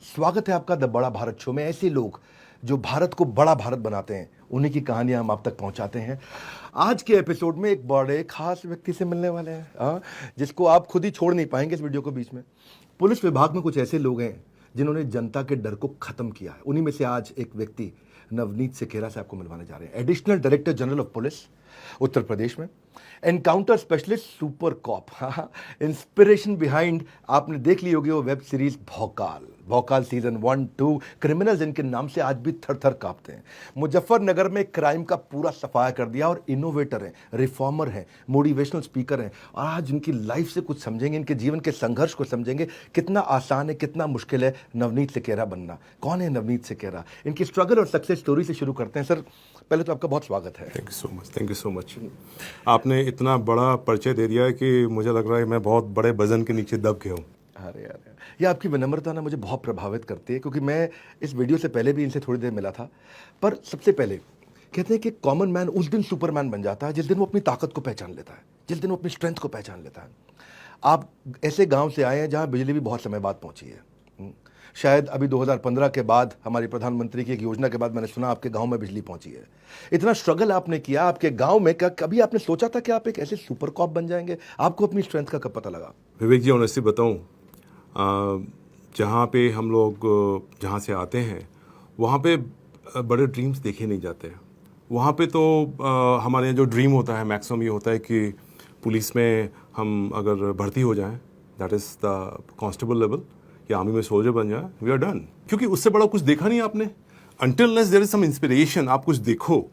स्वागत है आपका द बड़ा भारत शो में। ऐसे लोग जो भारत को बड़ा भारत बनाते हैं, उन्हीं की कहानियां हम आप तक पहुंचाते हैं। आज के एपिसोड में एक बड़े खास व्यक्ति से मिलने वाले हैं, जिसको आप खुद ही छोड़ नहीं पाएंगे इस वीडियो को बीच में। पुलिस विभाग में कुछ ऐसे लोग हैं जिन्होंने जनता के डर को खत्म किया है। उन्हीं में से आज एक व्यक्ति नवनीत सिकेरा से आपको मिलवाने जा रहे हैं। Additional director general of police Uttar Pradesh में, encounter specialist, super cop, inspiration behind आपने देख ली होगी वो वेब सीरीज भौकाल। भौकाल सीजन 1, 2, क्रिमिनल्स इनके नाम से आज भी थर थर कांपते हैं। मुजफ्फरनगर में क्राइम का पूरा सफाया कर दिया और इनोवेटर हैं, रिफॉर्मर हैं, मोटिवेशनल स्पीकर हैं। और आज इनकी लाइफ से कुछ समझेंगे, इनके जीवन के संघर्ष को समझेंगे। कितना आसान है, कितना मुश्किल है नवनीत सिकेरा बनना। कौन है नवनीत सिकेरा? इनकी स्ट्रगल और सक्सेस स्टोरी से शुरू करते हैं। सर, पहले तो आपका बहुत स्वागत है। Thank you so much, thank you so much. आपने इतना बड़ा परिचय दे दिया है कि मुझे लग रहा है मैं बहुत बड़े वजन के नीचे दब गया हूँ। अरे यार, ये आपकी विनम्रता ना मुझे बहुत प्रभावित करती है, क्योंकि मैं इस वीडियो से पहले भी इनसे थोड़ी देर मिला था। पर सबसे पहले कहते हैं कि कॉमन मैन उस दिन सुपरमैन बन जाता है जिस दिन वो अपनी ताकत को पहचान लेता है, जिस दिन वो अपनी स्ट्रेंथ को पहचान लेता है। आप ऐसे गांव से आए हैं जहां बिजली भी बहुत समय बाद पहुंची है। शायद अभी 2015 के बाद, हमारी प्रधानमंत्री की एक योजना के बाद, मैंने सुना आपके गांव में बिजली पहुंची है। इतना स्ट्रगल आपने किया आपके गांव में, क्या कभी आपने सोचा था कि आप एक ऐसे सुपर कॉप बन जाएंगे? आपको अपनी स्ट्रेंथ का कब पता लगा? विवेक जी, ऑनेस्टली बताऊँ, जहाँ पे हम लोग जहाँ से आते हैं वहाँ पे बड़े ड्रीम्स देखे नहीं जाते। वहाँ पे तो हमारे यहाँ जो ड्रीम होता है मैक्सिमम ये होता है कि पुलिस में हम अगर भर्ती हो जाएं, that is the constable level, या आर्मी में सोल्जर बन जाए, वी आर डन। क्योंकि उससे बड़ा कुछ देखा नहीं आपने। Until unless there is some inspiration, आप कुछ देखो,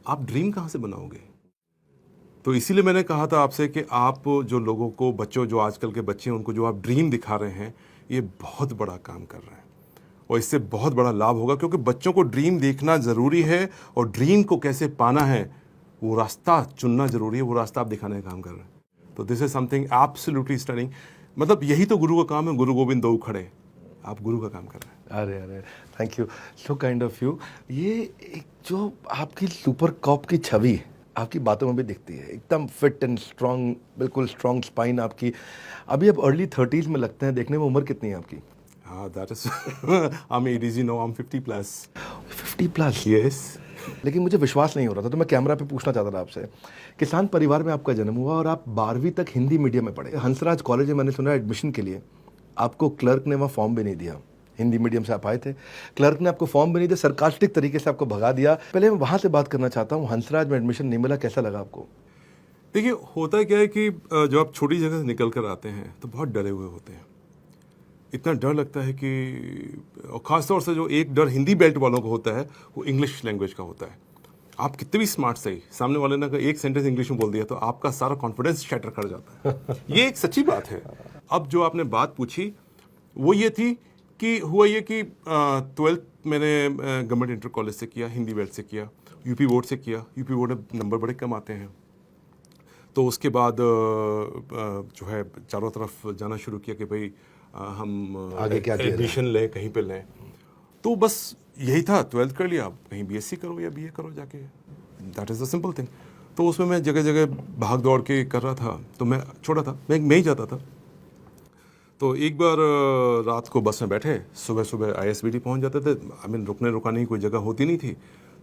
आप ड्रीम कहाँ से बनाओगे? तो इसीलिए मैंने कहा था आपसे कि आप जो लोगों को, बच्चों, जो आजकल के बच्चे हैं, उनको जो आप ड्रीम दिखा रहे हैं, ये बहुत बड़ा काम कर रहे हैं और इससे बहुत बड़ा लाभ होगा। क्योंकि बच्चों को ड्रीम देखना ज़रूरी है और ड्रीम को कैसे पाना है, वो रास्ता चुनना ज़रूरी है। वो रास्ता आप दिखाने का काम कर रहे हैं। तो this is something absolutely stunning. मतलब यही तो गुरु का काम है। गुरु गोविंद दो खड़े, आप गुरु का काम कर रहे हैं। अरे अरे, thank you, so kind of you. ये एक जो आपकी सुपर कॉप की छवि आपकी बातों में भी दिखती है, एकदम फिट एंड स्ट्रांग, बिल्कुल स्ट्रांग स्पाइन आपकी। अभी आप अर्ली 30s में लगते हैं। देखने में उम्र कितनी है आपकी? हाँ, that is I am ADG no, I am 50+। 50+? Yes. लेकिन मुझे विश्वास नहीं हो रहा था, तो मैं कैमरा पे पूछना चाहता था आपसे। किसान परिवार में आपका जन्म हुआ और आप 12वीं तक हिंदी मीडियम में पढ़े। हंसराज कॉलेज में मैंने सुना एडमिशन के लिए आपको क्लर्क ने वहाँ फॉर्म भी नहीं दिया। हिंदी मीडियम से आप आए थे, क्लर्क ने आपको फॉर्म भी नहीं दिया, सरकास्टिक तरीके से आपको भगा दिया। पहले मैं वहाँ से बात करना चाहता हूँ, हंसराज में एडमिशन नहीं मिला, कैसा लगा आपको? देखिए, होता क्या है कि जब आप छोटी जगह से निकल कर आते हैं तो बहुत डरे हुए होते हैं। इतना डर लगता है कि, और ख़ासतौर से जो एक डर हिंदी बेल्ट वालों को होता है वो इंग्लिश लैंग्वेज का होता है। आप कितने भी स्मार्ट सही, सामने वाले ने अगर एक सेंटेंस इंग्लिश में बोल दिया तो आपका सारा कॉन्फिडेंस शैटर कर जाता है। ये एक सच्ची बात है। अब जो आपने बात पूछी वो ये थी कि हुआ ये कि 12th मैंने गवर्नमेंट इंटर कॉलेज से किया, हिंदी बेल्ट से किया, यूपी बोर्ड से किया। यूपी बोर्ड में नंबर बड़े कम आते हैं। तो उसके बाद जो है चारों तरफ जाना शुरू किया कि भाई हम आगे क्या एडमिशन लें, कहीं पे लें। तो बस यही था, 12th कर लिया, आप कहीं बीएससी करो या बीए करो जाके, that is the simple thing. तो उसमें मैं जगह जगह भाग दौड़ के कर रहा था। तो मैं छोटा था, मैं ही जाता था। तो एक बार रात को बस में बैठे, सुबह सुबह आईएसबीटी पहुंच जाते थे। आई मीन रुकने रुकाने की कोई जगह होती नहीं थी।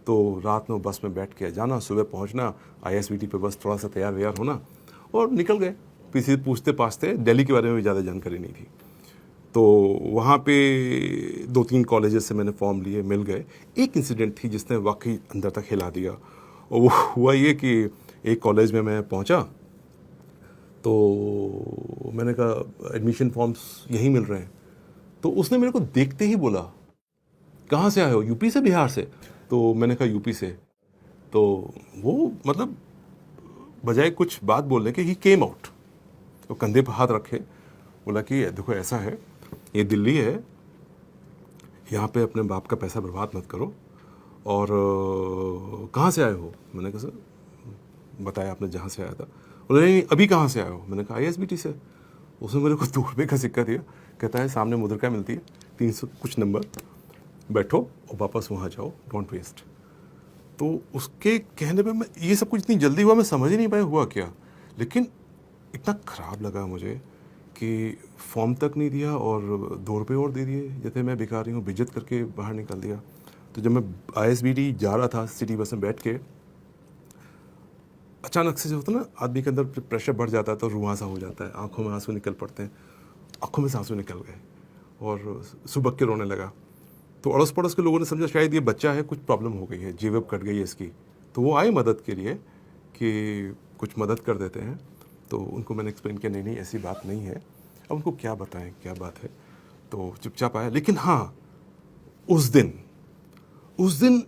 तो रात में बस में बैठ के जाना, सुबह पहुंचना आईएसबीटी पे, बस थोड़ा सा तैयार व्यार होना और निकल गए। किसी पूछते पाछते, दिल्ली के बारे में भी ज़्यादा जानकारी नहीं थी। तो वहाँ पे 2-3 कॉलेजेस से मैंने फॉर्म लिए, मिल गए। एक इंसिडेंट थी जिसने वाकई अंदर तक हिला दिया, और वो हुआ ये कि एक कॉलेज में मैं पहुँचा तो मैंने कहा एडमिशन फॉर्म्स यहीं मिल रहे हैं। तो उसने मेरे को देखते ही बोला, कहाँ से आए हो? यूपी से, बिहार से? तो मैंने कहा यूपी से। तो वो मतलब बजाय कुछ बात बोलने के, ही केम आउट, तो कंधे पर हाथ रखे, बोला कि देखो ऐसा है, ये दिल्ली है, यहाँ पे अपने बाप का पैसा बर्बाद मत करो। और कहाँ से आए हो? मैंने कहा सर, बताया आपने जहाँ से आया था। बोले नहीं, अभी कहाँ से आए हो? मैंने कहा आईएसबीटी से। उसने मेरे को 2 रुपये का सिक्का दिया, कहता है सामने मुद्रिका मिलती है, 300 कुछ नंबर, बैठो और वापस वहाँ जाओ, डोंट वेस्ट। तो उसके कहने पे मैं, ये सब कुछ इतनी जल्दी हुआ, मैं समझ ही नहीं पाया हुआ क्या। लेकिन इतना ख़राब लगा मुझे कि फॉर्म तक नहीं दिया और 2 रुपये और दे दिए, जैसे मैं भिखारी हूँ, बेइज्जत करके बाहर निकाल दिया। तो जब मैं ISBD जा रहा था सिटी बस में बैठ के, अचानक से जो होता है ना, आदमी के अंदर प्रेशर बढ़ जाता है तो रुआं सा हो जाता है, आंखों में आंसू निकल पड़ते हैं। आंखों में से आंसू निकल गए और सुबह के रोने लगा। तो अड़ोस पड़ोस के लोगों ने समझा शायद ये बच्चा है, कुछ प्रॉब्लम हो गई है, जीव कट गई है इसकी। तो वो आए मदद के लिए कि कुछ मदद कर देते हैं। तो उनको मैंने एक्सप्लेन किया, नहीं ऐसी बात नहीं है। अब उनको क्या बताएं क्या बात है, तो चुपचाप आया। लेकिन हाँ, उस दिन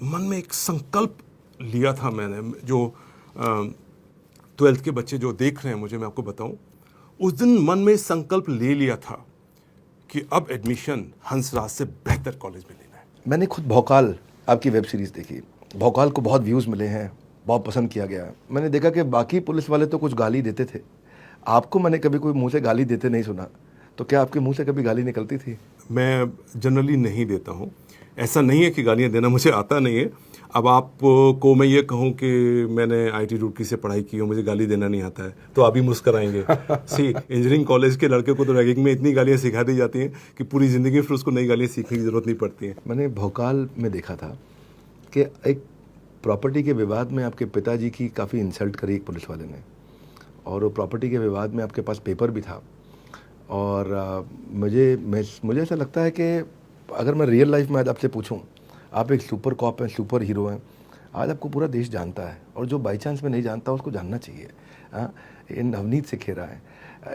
मन में एक संकल्प लिया था मैंने, जो 12th के बच्चे जो देख रहे हैं मुझे, मैं आपको बताऊं, उस दिन मन में संकल्प ले लिया था कि अब एडमिशन हंसराज से बेहतर कॉलेज में लेना है। मैंने खुद भौकाल आपकी वेब सीरीज़ देखी। भौकाल को बहुत व्यूज़ मिले हैं, बहुत पसंद किया गया। मैंने देखा कि बाकी पुलिस वाले तो कुछ गाली देते थे, आपको मैंने कभी कोई मुंह से गाली देते नहीं सुना। तो क्या आपके मुंह से कभी गाली निकलती थी? मैं जनरली नहीं देता हूँ, ऐसा नहीं है कि गालियाँ देना मुझे आता नहीं है। अब आपको मैं ये कहूँ कि मैंने IIT रुड़की से पढ़ाई की और मुझे गाली देना नहीं आता है तो आप भी मुस्कराएंगे। सी, इंजीनियरिंग कॉलेज के लड़के को तो रैगिंग में इतनी गालियाँ सिखा दी जाती हैं कि पूरी ज़िंदगी फिर उसको नई गालियाँ सीखने की ज़रूरत नहीं पड़ती है। मैंने भोकाल में देखा था कि एक प्रॉपर्टी के विवाद में आपके पिताजी की काफ़ी इंसल्ट करी एक पुलिस वाले ने, और वो प्रॉपर्टी के विवाद में आपके पास पेपर भी था। और मुझे ऐसा लगता है कि अगर मैं रियल लाइफ में आज आपसे पूछूं, आप एक सुपर कॉप हैं, सुपर हीरो हैं, आज आपको पूरा देश जानता है, और जो बाई चांस में नहीं जानता उसको जानना चाहिए। हाँ, ये नवनीत से खेरा है,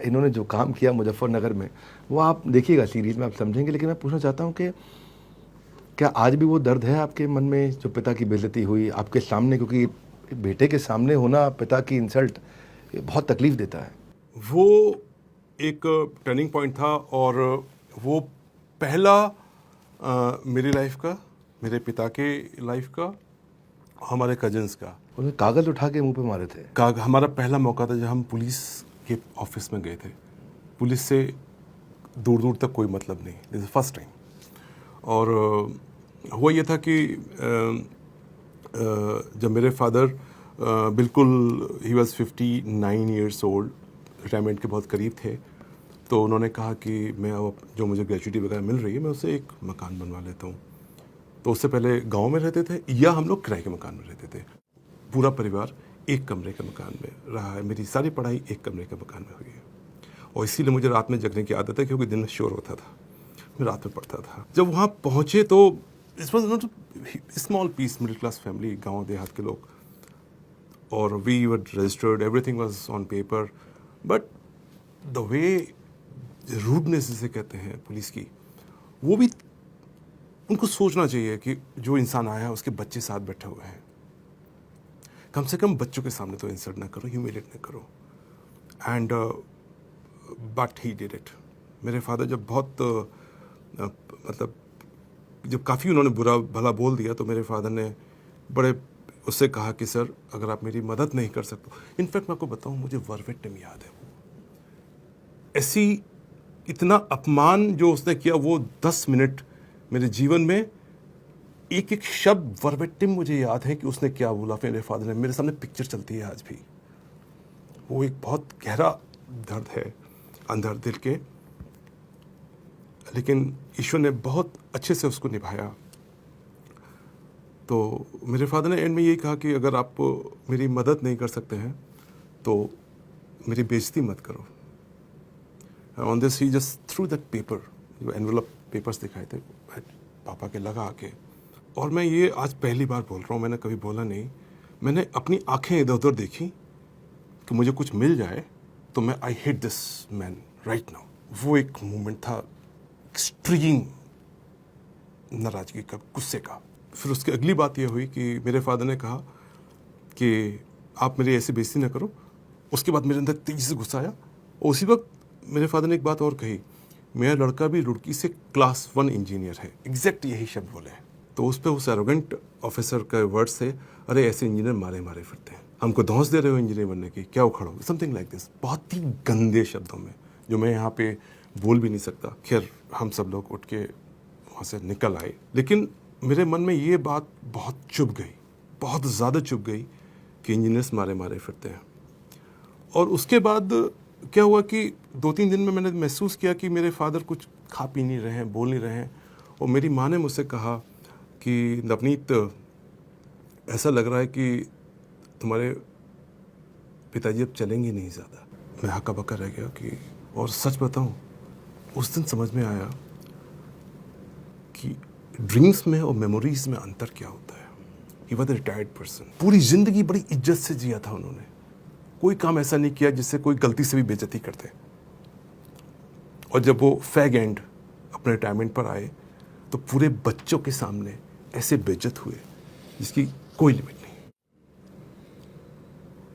इन्होंने जो काम किया मुजफ्फरनगर में, वो आप देखिएगा सीरीज़ में, आप समझेंगे। लेकिन मैं पूछना चाहता हूँ कि क्या आज भी वो दर्द है आपके मन में, जो पिता की बेइज्जती हुई आपके सामने? क्योंकि बेटे के सामने होना, पिता की इंसल्ट, ये बहुत तकलीफ देता है। वो एक टर्निंग पॉइंट था, और वो पहला मेरी लाइफ का, मेरे पिता के लाइफ का, हमारे कजन्स का। उन्हें कागज़ उठा के मुंह पे मारे थे। हमारा पहला मौका था जब हम पुलिस के ऑफिस में गए थे। पुलिस से दूर दूर तक कोई मतलब नहीं, दिस इज फर्स्ट टाइम। और हुआ ये था कि जब मेरे फादर बिल्कुल he was 59 years old, retirement के बहुत करीब थे, तो उन्होंने कहा कि मैं अब जो मुझे ग्रेजुटी वगैरह मिल रही है, मैं उससे एक मकान बनवा लेता हूँ। तो उससे पहले गांव में रहते थे या हम लोग किराए के मकान में रहते थे। पूरा परिवार एक कमरे के मकान में रहा है। मेरी सारी पढ़ाई एक कमरे के मकान में हुई है, और इसीलिए मुझे रात में जगने की आदत है, क्योंकि दिन में शोर होता था, मैं रात में पढ़ता था। जब वहाँ पहुँचे तो it was not small piece, middle class family, गाँव देहात के लोग, और we were registered, everything was on paper, but the way rudeness जिसे कहते हैं पुलिस की, वो भी उनको सोचना चाहिए कि जो इंसान आया है उसके बच्चे साथ बैठे हुए हैं, कम से कम बच्चों के सामने तो इंसल्ट ना करो, ह्यूमिलेट ना करो। And but he did it. मेरे फादर जब बहुत मतलब जब काफ़ी उन्होंने बुरा भला बोल दिया, तो मेरे फादर ने बड़े उससे कहा कि सर, अगर आप मेरी मदद नहीं कर सकते। इनफैक्ट मैं आपको बताऊं, मुझे वर्बेटिम याद है, ऐसी इतना अपमान जो उसने किया, वो 10 मिनट मेरे जीवन में एक एक शब्द वर्बेटिम मुझे याद है कि उसने क्या बोला। मेरे फादर ने, मेरे सामने पिक्चर चलती है आज भी। वो एक बहुत गहरा दर्द है अंदर दिल के, लेकिन ईश्वर ने बहुत अच्छे से उसको निभाया। तो मेरे फादर ने एंड में यही कहा कि अगर आप मेरी मदद नहीं कर सकते हैं तो मेरी बेइज्जती मत करो। On this he just through that paper, जो एनवेलप पेपर्स दिखाए थे पापा के लगा आके। और मैं ये आज पहली बार बोल रहा हूँ, मैंने कभी बोला नहीं। मैंने अपनी आंखें इधर उधर देखी कि मुझे कुछ मिल जाए तो मैं I hate this man right now. वो एक मोमेंट था एक्सट्रीम नाराजगी का, गुस्से का। फिर उसकी अगली बात ये हुई कि मेरे फादर ने कहा कि आप मेरी ऐसी बेइज्जती ना करो। उसके बाद मेरे अंदर तेजी से गुस्सा आया, और उसी वक्त मेरे फादर ने एक बात और कही, मेरा लड़का भी रुड़की से क्लास 1 इंजीनियर है। एग्जैक्ट यही शब्द बोले हैं। तो उस पर उस एरोगेंट ऑफिसर का वर्ड्स थे, अरे ऐसे इंजीनियर मारे मारे फिरते हैं, हमको धौंस दे रहे हो इंजीनियर बनने की, क्या उखड़ो, समथिंग लाइक दिस। बहुत ही गंदे शब्दों में, जो मैं यहाँ पे बोल भी नहीं सकता। खैर, हम सब लोग उठ के वहाँ से निकल आए, लेकिन मेरे मन में ये बात बहुत चुभ गई, बहुत ज़्यादा चुभ गई कि इंजीनियर्स मारे मारे फिरते हैं। और उसके बाद क्या हुआ कि 2-3 दिन में मैंने महसूस किया कि मेरे फादर कुछ खा पी नहीं रहे हैं, बोल नहीं रहे हैं। और मेरी माँ ने मुझसे कहा कि नवनीत, ऐसा लग रहा है कि तुम्हारे पिताजी अब चलेंगे नहीं ज़्यादा। मैं हक्का बक्का रह गया कि, और सच बताऊं, उस दिन समझ में आया कि ड्रीम्स में और मेमोरीज में अंतर क्या होता है। He was a retired person, पूरी ज़िंदगी बड़ी इज्जत से जिया था उन्होंने, कोई काम ऐसा नहीं किया जिससे कोई गलती से भी बेइज्जती करते। और जब वो फैग एंड अपने रिटायरमेंट पर आए तो पूरे बच्चों के सामने ऐसे बेइज्जत हुए जिसकी कोई लिमिट नहीं।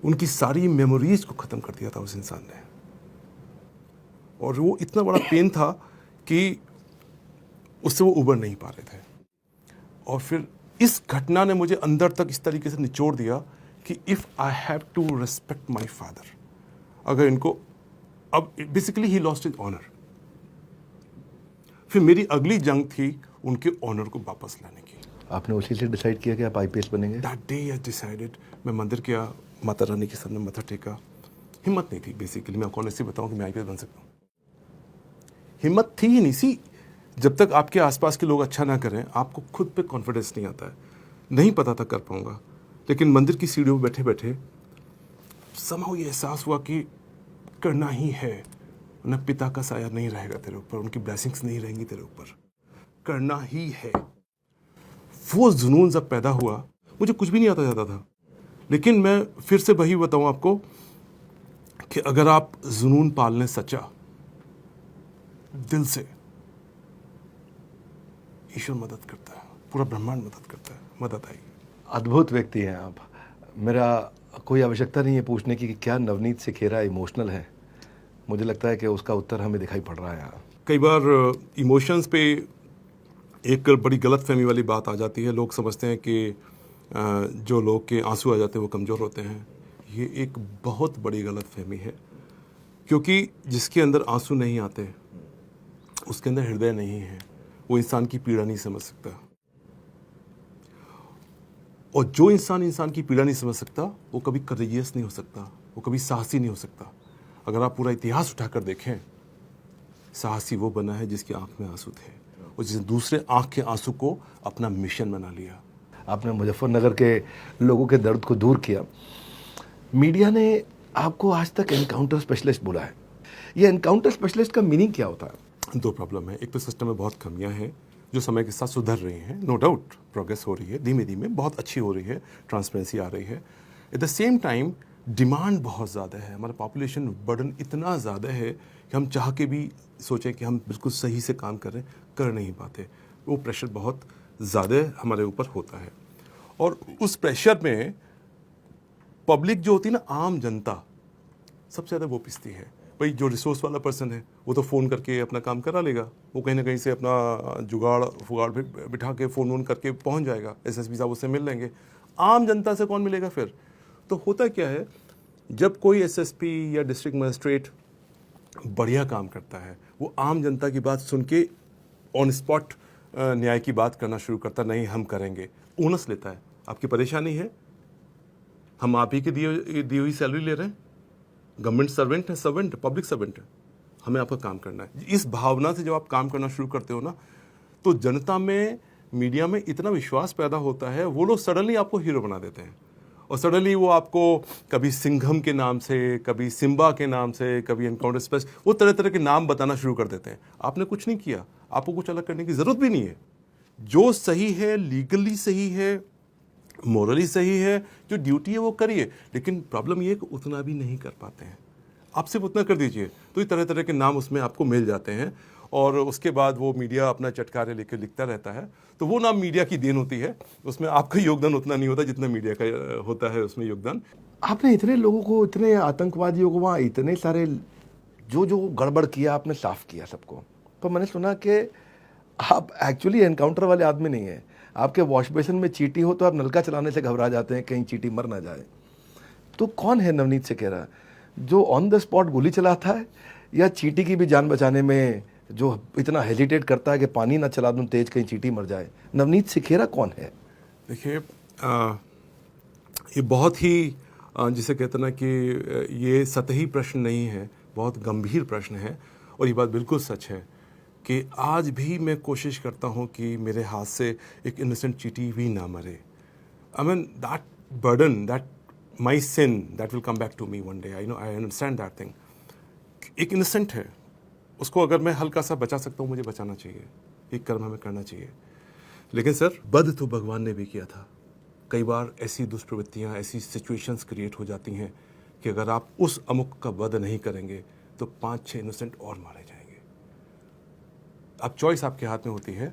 उनकी सारी मेमोरीज को ख़त्म कर दिया था उस इंसान ने। और वो इतना बड़ा पेन था कि उससे वो उबर नहीं पा रहे थे। और फिर इस घटना ने मुझे अंदर तक इस तरीके से निचोड़ दिया कि if I have to respect my father, अगर इनको, अब बेसिकली ही लॉस्ट हिज ऑनर। फिर मेरी अगली जंग थी उनके ऑनर को वापस लाने की। आपने उसी से डिसाइड किया कि आप आईपीएस बनेंगे? That day I decided. मैं मंदिर गया, माता रानी के सामने माथा टेका। हिम्मत नहीं थी बेसिकली, मैं आपको ऑनेस्टली बताऊं कि मैं आईपीएस बन सकता हूँ। हिम्मत थी ही नहीं सी। जब तक आपके आसपास के लोग अच्छा ना करें, आपको खुद पे कॉन्फिडेंस नहीं आता है। नहीं पता था कर पाऊंगा, लेकिन मंदिर की सीढ़ियों पर बैठे बैठे somehow ये एहसास हुआ कि करना ही है। न पिता का साया नहीं रहेगा तेरे ऊपर, उनकी ब्लेसिंग्स नहीं रहेंगी तेरे ऊपर, करना ही है। वो जुनून जब पैदा हुआ, मुझे कुछ भी नहीं आता जाता था, लेकिन मैं फिर से वही बताऊं आपको कि अगर आप जुनून पाल लें सच्चा दिल से, ईश्वर मदद करता है, पूरा ब्रह्मांड मदद करता है, मदद आएगी। अद्भुत व्यक्ति हैं आप। मेरा कोई आवश्यकता नहीं है पूछने की कि क्या नवनीत सिखेरा इमोशनल है। मुझे लगता है कि उसका उत्तर हमें दिखाई पड़ रहा है यहाँ। कई बार इमोशंस पे एक बड़ी गलतफहमी वाली बात आ जाती है। लोग समझते हैं कि जो लोग के आंसू आ जाते हैं वो कमज़ोर होते हैं। ये एक बहुत बड़ी गलतफहमी है, क्योंकि जिसके अंदर आंसू नहीं आते उसके अंदर हृदय नहीं है, वो इंसान की पीड़ा नहीं समझ सकता। और जो इंसान की पीड़ा नहीं समझ सकता वो कभी करेजियस नहीं हो सकता, वो कभी साहसी नहीं हो सकता। अगर आप पूरा इतिहास उठाकर देखें, साहसी वो बना है जिसकी आंख में आंसू थे और जिसने दूसरे आंख के आंसू को अपना मिशन बना लिया। आपने मुजफ्फरनगर के लोगों के दर्द को दूर किया। मीडिया ने आपको आज तक एनकाउंटर स्पेशलिस्ट बोला है। ये एनकाउंटर स्पेशलिस्ट का मीनिंग क्या होता है? दो प्रॉब्लम है। एक तो सिस्टम में बहुत कमियां हैं जो समय के साथ सुधर रही हैं, नो डाउट प्रोग्रेस हो रही है, धीमे धीमे बहुत अच्छी हो रही है, ट्रांसपेरेंसी आ रही है। At the same time demand बहुत ज़्यादा है, हमारा पॉपुलेशन बर्डन इतना ज़्यादा है कि हम चाह के भी सोचें कि हम बिल्कुल सही से काम करें, कर नहीं पाते। वो प्रेशर बहुत ज़्यादा हमारे ऊपर होता है। और उस प्रेशर में पब्लिक जो होती है ना, आम जनता, सबसे ज़्यादा वो पिसती है। भाई जो रिसोर्स वाला पर्सन है वो तो फ़ोन करके अपना काम करा लेगा, वो कहीं ना कहीं से अपना जुगाड़ फुगाड़ बिठा के फ़ोन वोन करके पहुंच जाएगा, एसएसपी साहब उससे मिल लेंगे। आम जनता से कौन मिलेगा फिर? तो होता क्या है, जब कोई एसएसपी या डिस्ट्रिक्ट मजिस्ट्रेट बढ़िया काम करता है, वो आम जनता की बात सुन के ऑन स्पॉट न्याय की बात करना शुरू करता, नहीं हम करेंगे, ओनस लेता है। आपकी परेशानी है, हम आप ही की दी हुई सैलरी ले रहे हैं, गवर्नमेंट सर्वेंट है, सर्वेंट पब्लिक सर्वेंट है, हमें आपका काम करना है। इस भावना से जब आप काम करना शुरू करते हो ना, तो जनता में, मीडिया में इतना विश्वास पैदा होता है, वो लोग सडनली आपको हीरो बना देते हैं। और सडनली वो आपको कभी सिंघम के नाम से, कभी सिम्बा के नाम से, कभी एनकाउंटर स्पेस, वो तरह तरह के नाम बताना शुरू कर देते हैं। आपने कुछ नहीं किया, आपको कुछ अलग करने की ज़रूरत भी नहीं है। जो सही है, लीगली सही है, मोरली सही है, जो ड्यूटी है वो करिए। लेकिन प्रॉब्लम ये है कि उतना भी नहीं कर पाते हैं। आप सिर्फ उतना कर दीजिए तो ये तरह तरह के नाम उसमें आपको मिल जाते हैं, और उसके बाद वो मीडिया अपना चटकारे लेकर लिखता रहता है। तो वो नाम मीडिया की देन होती है, उसमें आपका योगदान उतना नहीं होता जितना मीडिया का होता है उसमें योगदान। आपने इतने लोगों को, इतने आतंकवादियों को वहाँ, इतने सारे जो गड़बड़ किया आपने, साफ किया सबको। तो मैंने सुना कि आप एक्चुअली एनकाउंटर वाले आदमी नहीं है। आपके वॉश बेसिन में चींटी हो तो आप नलका चलाने से घबरा जाते हैं कहीं चींटी मर ना जाए। तो कौन है नवनीत सिखेरा, जो ऑन द स्पॉट गोली चलाता है, या चींटी की भी जान बचाने में जो इतना हेजिटेट करता है कि पानी ना चला दूं तेज, कहीं चींटी मर जाए? नवनीत सिखेरा कौन है? देखिए, ये बहुत ही जिसे कहते हैं ना कि ये सतही प्रश्न नहीं है, बहुत गंभीर प्रश्न है। और ये बात बिल्कुल सच है कि आज भी मैं कोशिश करता हूँ कि मेरे हाथ से एक इनोसेंट चींटी भी ना मरे। I mean that burden, that my sin, that will come back to me one day. I know, I understand that thing. एक इनोसेंट है, उसको अगर मैं हल्का सा बचा सकता हूँ, मुझे बचाना चाहिए, एक कर्म हमें करना चाहिए। लेकिन सर, वध तो भगवान ने भी किया था। कई बार ऐसी दुष्प्रवृत्तियाँ, ऐसी सिचुएशंस क्रिएट हो जाती हैं कि अगर आप उस अमुक का वध नहीं करेंगे तो 5-6 इनोसेंट और मारे जाएंगे। अब चॉइस आपके हाथ में होती है,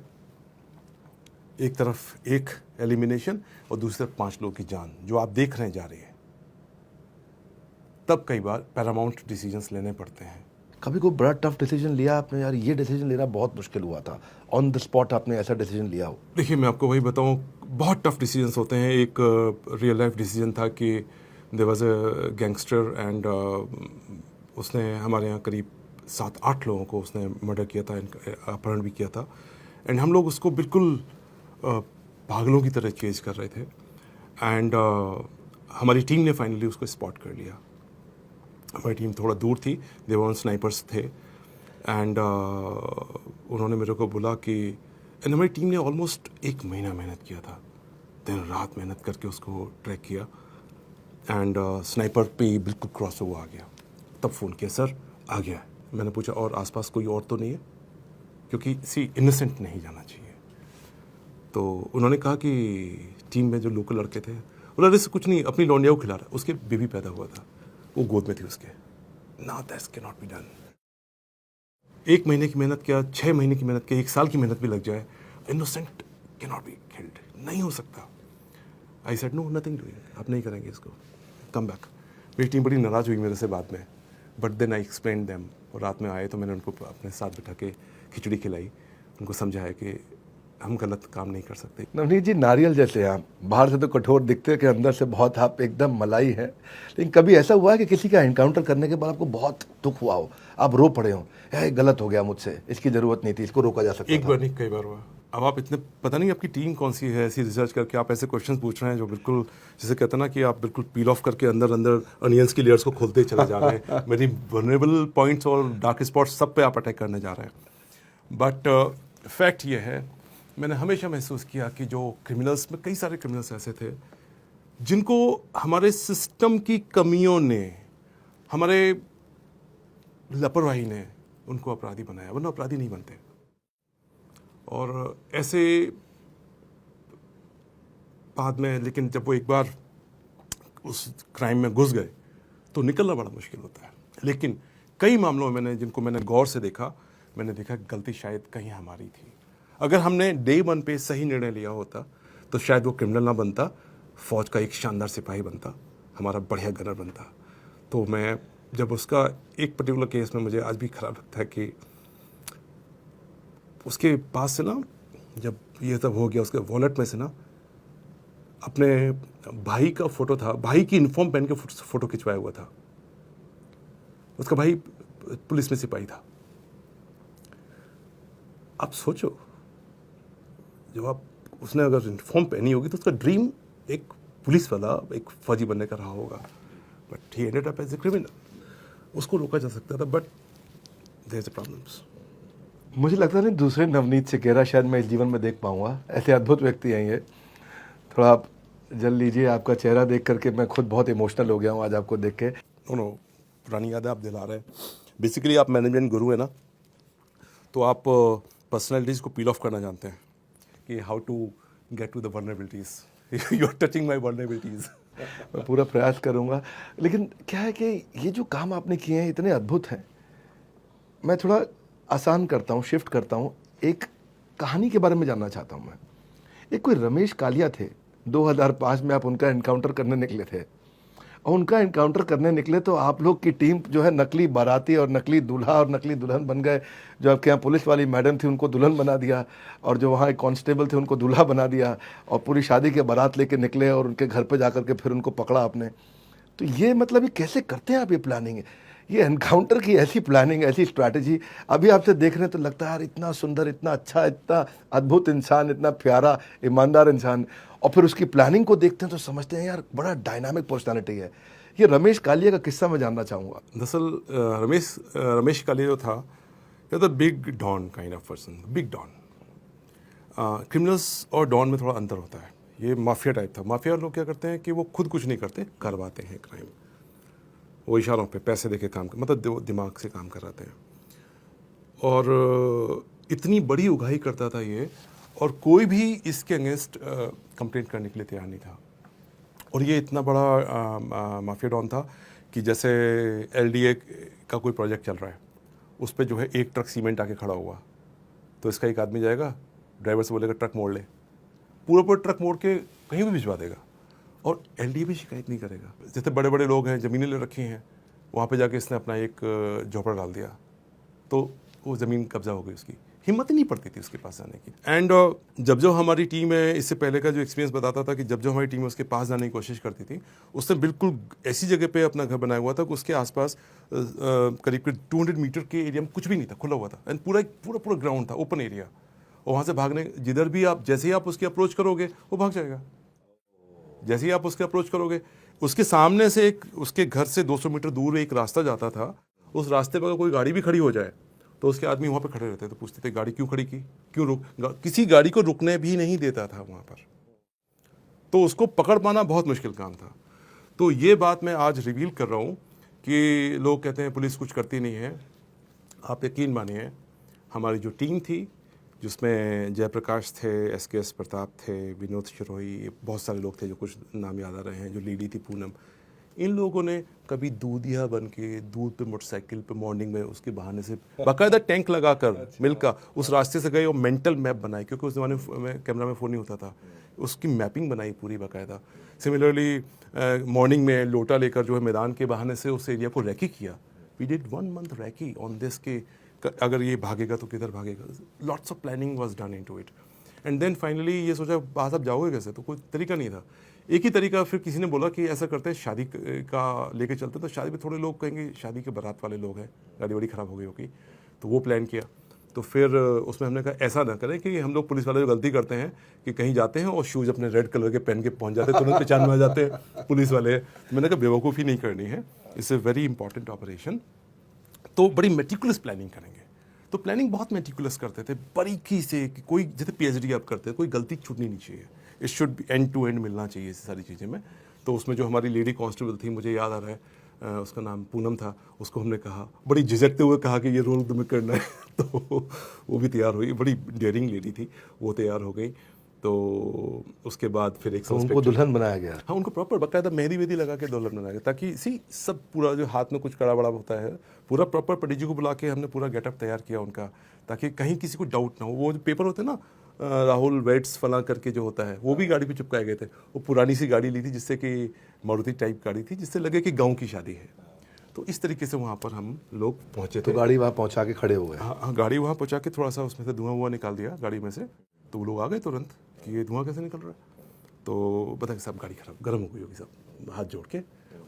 एक तरफ एक एलिमिनेशन और दूसरी तरफ 5 लोगों की जान जो आप देख रहे हैं जा रही है। तब कई बार पैरामाउंट डिसीजंस लेने पड़ते हैं। कभी कोई बड़ा टफ डिसीजन लिया आपने, यार ये डिसीजन लेना बहुत मुश्किल हुआ था, ऑन द स्पॉट आपने ऐसा डिसीजन लिया हो? देखिए, मैं आपको वही बताऊं, बहुत टफ डिसीजंस होते हैं। एक रियल लाइफ डिसीजन था कि there was a gangster and उसने हमारे यहाँ करीब 7-8 लोगों को उसने मर्डर किया था, अपहरण भी किया था। एंड हम लोग उसको बिल्कुल पागलों की तरह चेज कर रहे थे। एंड हमारी टीम ने फाइनली उसको स्पॉट कर लिया। हमारी टीम थोड़ा दूर थी, देवान स्नाइपर्स थे। एंड उन्होंने मेरे को बोला कि, एंड हमारी टीम ने ऑलमोस्ट 1 महीना मेहनत किया था, दिन रात मेहनत करके उसको ट्रैक किया। एंड स्नाइपर पे बिल्कुल क्रॉस हुआ आ गया। तब फ़ोन किया, सर आ गया है। मैंने पूछा, और आसपास कोई और तो नहीं है? क्योंकि इनोसेंट नहीं जाना चाहिए। तो उन्होंने कहा कि टीम में जो लोकल लड़के थे, बोला से कुछ नहीं, अपनी लौंडिया को खिला रहा है, उसके बेबी पैदा हुआ था, वो गोद में थी उसके। Now that's can not be done. 1 महीने की मेहनत किया, 6 महीने की मेहनत किया, 1 साल की मेहनत भी लग जाए, innocent can not be killed, नहीं हो सकता। I said no, nothing doing, आप नहीं करेंगे इसको, कम बैक। मेरी टीम बड़ी नाराज़ हुई मेरे से बाद में, but then I explain them. और रात में आए तो मैंने उनको अपने साथ बिठा के खिचड़ी खिलाई, उनको समझाया कि हम गलत काम नहीं कर सकते। नवनीत जी, नारियल जैसे आप, बाहर से तो कठोर दिखते हैं कि अंदर से बहुत आप एकदम मलाई है। लेकिन कभी ऐसा हुआ है कि किसी का एनकाउंटर करने के बाद आपको बहुत दुख हुआ हो, आप रो पड़े हो, यार गलत हो गया मुझसे, इसकी ज़रूरत नहीं थी, इसको रोका जा सकता एक था? बार नहीं, कई बार हुआ। अब आप इतने, पता नहीं आपकी टीम कौन सी है, ऐसी रिसर्च करके आप ऐसे क्वेश्चंस पूछ रहे हैं जो बिल्कुल, जैसे कहते हैं ना कि आप बिल्कुल पील ऑफ करके अंदर अंदर अनियंस की लेयर्स को खोलते चले जा रहे हैं। मेरी वल्नरेबल पॉइंट्स और डार्क स्पॉट्स सब पे आप अटैक करने जा रहे हैं। बट फैक्ट ये है, मैंने हमेशा महसूस किया कि जो क्रिमिनल्स में, कई सारे क्रिमिनल्स ऐसे थे जिनको हमारे सिस्टम की कमियों ने, हमारे लापरवाही ने उनको अपराधी बनाया, वरना अपराधी नहीं बनते। और ऐसे बाद में, लेकिन जब वो एक बार उस क्राइम में घुस गए तो निकलना बड़ा मुश्किल होता है। लेकिन कई मामलों में जिनको मैंने गौर से देखा, मैंने देखा गलती शायद कहीं हमारी थी। अगर हमने डे 1 पे सही निर्णय लिया होता तो शायद वो क्रिमिनल ना बनता, फौज का एक शानदार सिपाही बनता, हमारा बढ़िया गनर बनता। तो मैं जब उसका एक पर्टिकुलर केस में मुझे आज भी खराब लगता है कि उसके पास से ना, जब ये सब हो गया, उसके वॉलेट में से ना अपने भाई का फोटो था, भाई की यूनिफॉर्म पहन के फोटो खिंचवाया हुआ था। उसका भाई पुलिस में सिपाही था। आप सोचो, जब आप, उसने अगर यूनिफॉर्म पहनी होगी तो उसका ड्रीम एक पुलिस वाला, एक फौजी बनने का रहा होगा, but he ended up as a criminal. उसको रोका जा सकता था, बट देयर इज प्रॉब्लम्स। मुझे लगता नहीं दूसरे नवनीत सिकेरा शायद मैं इस जीवन में देख पाऊंगा, ऐसे अद्भुत व्यक्ति हैं ये। थोड़ा आप जल लीजिए, आपका चेहरा देख करके मैं खुद बहुत इमोशनल हो गया हूँ आज आपको देख के। नो, पुरानी यादें आप दिला रहे हैं। बेसिकली आप मैनेजमेंट गुरु है ना, तो आप पर्सनैलिटीज़ को पील ऑफ करना जानते हैं कि how to get to the vulnerabilities. You are touching my vulnerabilities. मैं पूरा प्रयास करूंगा। लेकिन क्या है कि ये जो काम आपने किए हैं इतने अद्भुत हैं। मैं थोड़ा आसान करता हूँ, शिफ्ट करता हूँ, एक कहानी के बारे में जानना चाहता हूँ मैं। एक कोई रमेश कालिया थे, 2005 में आप उनका एनकाउंटर करने निकले थे, और उनका एनकाउंटर करने निकले तो आप लोग की टीम जो है नकली बाराती और नकली दूल्हा और नकली दुल्हन बन गए। जो आपके यहाँ पुलिस वाली मैडम थी उनको दुल्हन बना दिया, और जो वहाँ एक कांस्टेबल थे उनको दूल्हा बना दिया, और पूरी शादी के बारात लेके निकले और उनके घर पे जाकर के फिर उनको पकड़ा आपने। तो ये मतलब ये कैसे करते हैं आप ये प्लानिंग, ये एनकाउंटर की ऐसी प्लानिंग, ऐसी स्ट्रैटेजी? अभी आपसे देख रहे हैं तो लगता है यार इतना सुंदर, इतना अच्छा, इतना अद्भुत इंसान, इतना प्यारा ईमानदार इंसान, और फिर उसकी प्लानिंग को देखते हैं तो समझते हैं यार बड़ा डायनामिक पर्सनालिटी है। ये रमेश कालिया का किस्सा मैं जानना चाहूँगा। दरअसल रमेश कालिया जो था, ये तो big don kind of person, big don. Criminals और डॉन में थोड़ा अंतर होता है। ये माफिया टाइप था। माफिया लोग क्या करते हैं कि वो खुद कुछ नहीं करते, करवाते हैं क्राइम। वो इशारों पे पैसे देके काम कर, मतलब दिमाग से काम कराते हैं। और इतनी बड़ी उगाही करता था ये, और कोई भी इसके अगेंस्ट कंप्लेंट करने के लिए तैयार नहीं था। और ये इतना बड़ा माफिया डॉन था कि जैसे LDA का कोई प्रोजेक्ट चल रहा है, उस पर जो है एक ट्रक सीमेंट आके खड़ा हुआ, तो इसका एक आदमी जाएगा, ड्राइवर से बोलेगा ट्रक मोड़ ले, पूरा ट्रक मोड़ के कहीं भी भिजवा देगा, और LDA भी शिकायत नहीं करेगा। जैसे बड़े बड़े लोग हैं, ज़मीनें ले रखी हैं, वहाँ पे जाके इसने अपना एक झोपड़ा डाल दिया, तो वो ज़मीन कब्जा हो गई उसकी। हिम्मत ही नहीं पड़ती थी उसके पास जाने की। एंड जब हमारी टीम है, इससे पहले का जो एक्सपीरियंस बताता था कि जब हमारी टीम उसके पास जाने की कोशिश करती थी, उसने बिल्कुल ऐसी जगह पे अपना घर बनाया हुआ था कि उसके आसपास करीब 200 मीटर के एरिया में कुछ भी नहीं था, खुला हुआ था। एंड पूरा ग्राउंड था, ओपन एरिया। और वहाँ से भागने, जिधर भी आप, जैसे ही आप उसकी अप्रोच करोगे वो भाग जाएगा। जैसे ही आप उसके अप्रोच करोगे, उसके सामने से उसके घर से 200 मीटर दूर एक रास्ता जाता था। उस रास्ते पर कोई गाड़ी भी खड़ी हो जाए तो उसके आदमी वहाँ पे खड़े रहते थे, पूछते थे गाड़ी क्यों खड़ी की, क्यों रुक, किसी गाड़ी को रुकने भी नहीं देता था वहाँ पर। तो उसको पकड़ पाना बहुत मुश्किल काम था। तो ये बात मैं आज रिवील कर रहा हूँ कि लोग कहते हैं पुलिस कुछ करती नहीं है। आप यकीन मानिए, हमारी जो टीम थी, जिसमें जयप्रकाश थे, SKS प्रताप थे, विनोद शिरोही, बहुत सारे लोग थे जो कुछ नाम याद आ रहे हैं, जो लीडी थी पूनम, इन लोगों ने कभी दूधिया बन के दूध पे मोटरसाइकिल पे मॉर्निंग में उसके बहाने से बाकायदा टैंक लगाकर मिलकर उस रास्ते से गए और मेंटल मैप बनाई, क्योंकि उस ज़माने में कैमरा में फ़ोन नहीं होता था, उसकी मैपिंग बनाई पूरी बाकायदा। सिमिलरली मॉर्निंग में लोटा लेकर जो है मैदान के बहाने से उस एरिया को रैकी किया। We did 1 month recce on this के अगर ये भागेगा तो किधर भागेगा। Lots of planning was done into it. And then finally ये सोचा बाहर आप जाओगे कैसे, तो कोई तरीका नहीं था। एक ही तरीका, फिर किसी ने बोला कि ऐसा करते हैं शादी का लेके चलते, तो शादी में थोड़े लोग कहेंगे शादी के बारात वाले लोग हैं, गाड़ी वाड़ी ख़राब हो गई होगी, तो वो प्लान किया। तो फिर उसमें हमने कहा ऐसा ना करें कि हम लोग पुलिस वाले जो गलती करते हैं कि कहीं जाते हैं और शूज़ अपने रेड कलर के पहन के पहुंच जाते हैं, तुरंत पहचान में आ जाते हैं पुलिस वाले। तो मैंने कहा बेवकूफ़ी नहीं करनी है, it's a very important operation, तो बड़ी मेटिकुलस प्लानिंग करेंगे। तो प्लानिंग बहुत मेटिकुलस करते थे, बारीकी से, कि कोई जैसे PhD आप करते हैं, कोई गलती छूटनी नहीं चाहिए, it should end to end मिलना चाहिए इस सारी चीज़ें में। तो उसमें जो हमारी लेडी कांस्टेबल थी, मुझे याद आ रहा है उसका नाम पूनम था, उसको हमने कहा, बड़ी झिझकते हुए कहा कि ये रोल तुम्हें करना है तो वो भी तैयार हुई, बड़ी डेयरिंग लेडी थी, वो तैयार हो गई। तो उसके बाद फिर एक उनको दुल्हन बनाया गया। हाँ, उनको प्रॉपर बाकायदा मेहंदी वेदी लगा के दुल्हन बनाया गया, ताकि सब पूरा जो हाथ में कुछ कड़ा बड़ा होता है, पूरा प्रॉपर पंडित जी को बुला के हमने पूरा गेटअप तैयार किया उनका, ताकि कहीं किसी को डाउट ना हो। वो जो पेपर होते हैं ना, राहुल वेट्स फला करके जो होता है, वो भी गाड़ी पे चिपकाए गए थे। वो पुरानी सी गाड़ी ली थी, जिससे कि मारुति टाइप गाड़ी थी, जिससे लगे कि गाँव की शादी है। तो इस तरीके से वहाँ पर हम लोग पहुँचे थे। तो गाड़ी वहाँ पहुँचा के खड़े हो गए। हाँ, गाड़ी वहाँ पहुँचा के थोड़ा सा उसमें से धुआं निकाल दिया गाड़ी में से, तो वो लोग आ गए तुरंत कि ये धुआं कैसे निकल रहा है। तो पता कि सब गाड़ी खराब गर्म हो गई होगी, सब हाथ जोड़ के।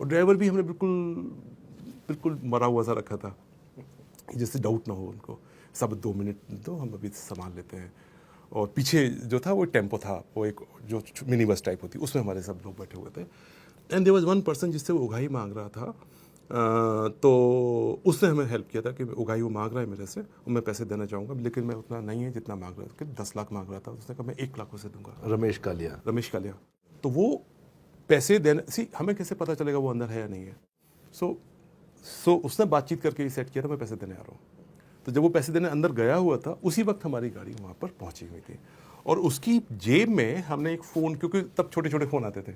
और ड्राइवर भी हमने बिल्कुल मरा हुआ सा रखा था, जिससे डाउट ना हो उनको, सब 2 मिनट दो, हम अभी संभाल लेते हैं। और पीछे जो था वो टेम्पो था, वो एक जो मिनी बस टाइप होती, उसमें हमारे सब लोग बैठे हुए थे। And there was one person जिससे वो उगाही मांग रहा था, तो उसने हमें हेल्प किया था कि उगाही वो मांग रहा है मेरे से, और मैं पैसे देना चाहूँगा, लेकिन मैं उतना नहीं है जितना मांग रहा था, कि 10 लाख मांग रहा था। उसने कहा मैं 1 लाख उसे दूंगा। रमेश कालिया। तो वो पैसे देने, हमें कैसे पता चलेगा वो अंदर है या नहीं है। सो उसने बातचीत करके सेट किया था, मैं पैसे देने आ रहा हूँ। तो जब वो पैसे देने अंदर गया हुआ था, उसी वक्त हमारी गाड़ी वहाँ पर पहुँची हुई थी, और उसकी जेब में हमने एक फ़ोन, क्योंकि तब छोटे छोटे फ़ोन आते थे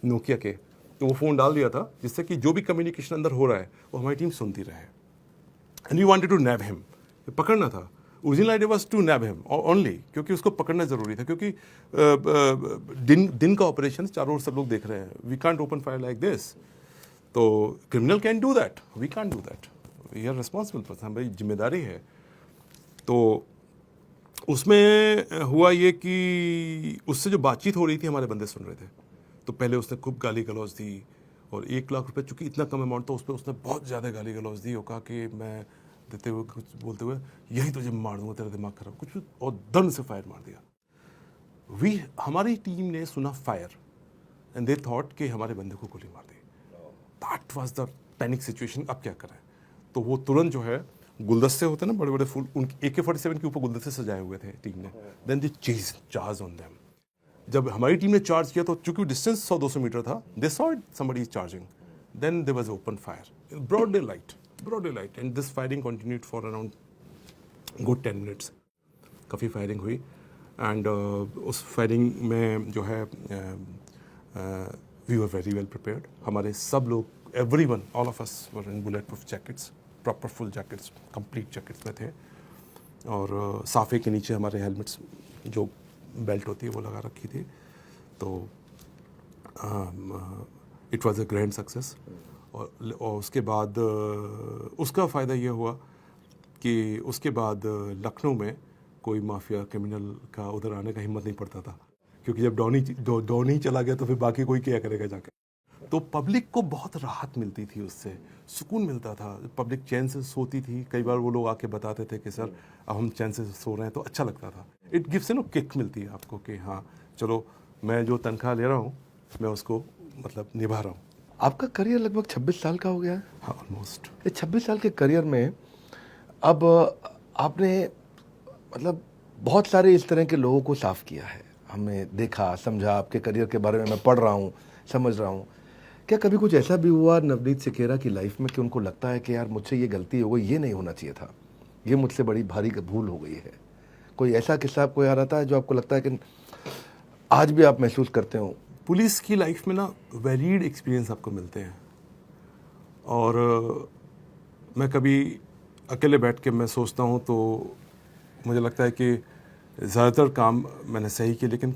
नोकिया के, तो वो फ़ोन डाल दिया था, जिससे कि जो भी कम्युनिकेशन अंदर हो रहा है वो हमारी टीम सुनती रहे। And we wanted to nab him, पकड़ना था। Original idea was to nab him only, क्योंकि उसको पकड़ना ज़रूरी था, क्योंकि दिन का ऑपरेशन, चारों ओर सब लोग देख रहे हैं, we can't open fire like this. तो criminal can do that, we can't do that, we are responsible person, हमारी जिम्मेदारी है। तो उसमें हुआ ये कि उससे जो बातचीत हो रही थी हमारे बंदे सुन रहे थे। तो पहले उसने खूब गाली गलौज दी, और 1 लाख रुपए, चूंकि इतना कम अमाउंट था, उस पर उसने बहुत ज़्यादा गाली गलौज दी, और कहा कि मैं देते हुए कुछ बोलते हुए यही तुझे मार दूंगा, तेरा दिमाग खराब कुछ, और दम से फायर मार दिया। हमारी टीम ने सुना फायर, एंड दे थॉट कि हमारे बंदे को गोली मार दी। That was the panic situation, अब क्या करें। तो वो तुरंत जो है गुलदस्ते होते हैं ना बड़े बड़े फूल, उनके AK-47 के ऊपर गुलदस्ते सजाए हुए थे टीम ने। Then they charge on them. जब हमारी टीम ने चार्ज किया तो चूंकि डिस्टेंस 100-200 मीटर था, they saw it somebody is charging, then there was open fire, broad day light, and this firing continued for around good 10 minutes. काफ़ी firing हुई and उस फायरिंग में जो है we were very well prepared. हमारे सब लोग, everyone, all of us were in bullet proof jackets, proper full jackets, complete jackets में थे। और साफे के नीचे हमारे हेलमेट्स जो बेल्ट होती है वो लगा रखी थी। तो it was a grand success. और उसके बाद उसका फ़ायदा ये हुआ कि उसके बाद लखनऊ में कोई माफिया क्रिमिनल का उधर आने का हिम्मत नहीं पड़ता था, क्योंकि जब डॉन ही चला गया तो फिर बाकी कोई क्या करेगा जाके। तो पब्लिक को बहुत राहत मिलती थी, उससे सुकून मिलता था, पब्लिक चैन से सोती थी। कई बार वो लोग आके बताते थे कि सर अब हम चैन से सो रहे हैं, तो अच्छा लगता था। इट गिव्स नो किक मिलती है आपको कि हाँ चलो मैं जो तनख्वाह ले रहा हूँ मैं उसको मतलब निभा रहा हूँ। आपका करियर लगभग 26 साल का हो गया है। हाँ ऑलमोस्ट। ये 26 साल के करियर में अब आपने मतलब बहुत सारे इस तरह के लोगों को साफ किया है, हमने देखा समझा, आपके करियर के बारे में मैं पढ़ रहा हूँ, समझ रहा हूँ। क्या कभी कुछ ऐसा भी हुआ नवनीत सिकेरा की लाइफ में कि उनको लगता है कि यार मुझसे ये गलती हो गई, ये नहीं होना चाहिए था, ये मुझसे बड़ी भारी भूल हो गई है? कोई ऐसा किस्सा आपको याद आता है जो आपको लगता है कि आज भी आप महसूस करते हो? पुलिस की लाइफ में ना वेरीड एक्सपीरियंस आपको मिलते हैं। और मैं कभी अकेले बैठ के मैं सोचता हूँ तो मुझे लगता है कि ज़्यादातर काम मैंने सही किए, लेकिन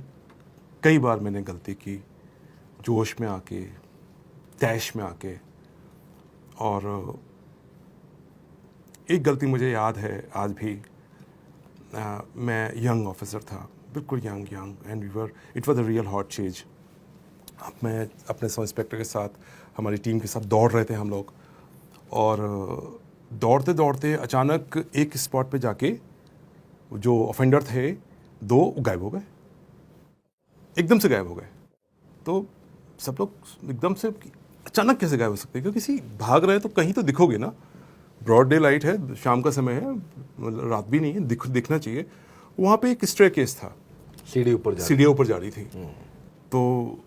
कई बार मैंने गलती की जोश में आके, तैश में आके। और एक गलती मुझे याद है आज भी। मैं यंग ऑफिसर था, बिल्कुल young, and it was a real hot chase. मैं अपने सब इंस्पेक्टर के साथ, हमारी टीम के साथ दौड़ रहे थे हम लोग, और दौड़ते दौड़ते अचानक एक स्पॉट पे जाके जो ऑफेंडर थे 2 गायब हो गए, एकदम से गायब हो गए। तो सब लोग एकदम से, अचानक कैसे गायब हो सकते हैं, क्योंकि किसी भाग रहे हैं तो कहीं तो दिखोगे ना, ब्रॉड डे लाइट है, शाम का समय है, मतलब रात भी नहीं है, दिखना चाहिए। वहाँ पे एक स्टेयरकेस था, सीढ़ियों ऊपर जा रही थी। तो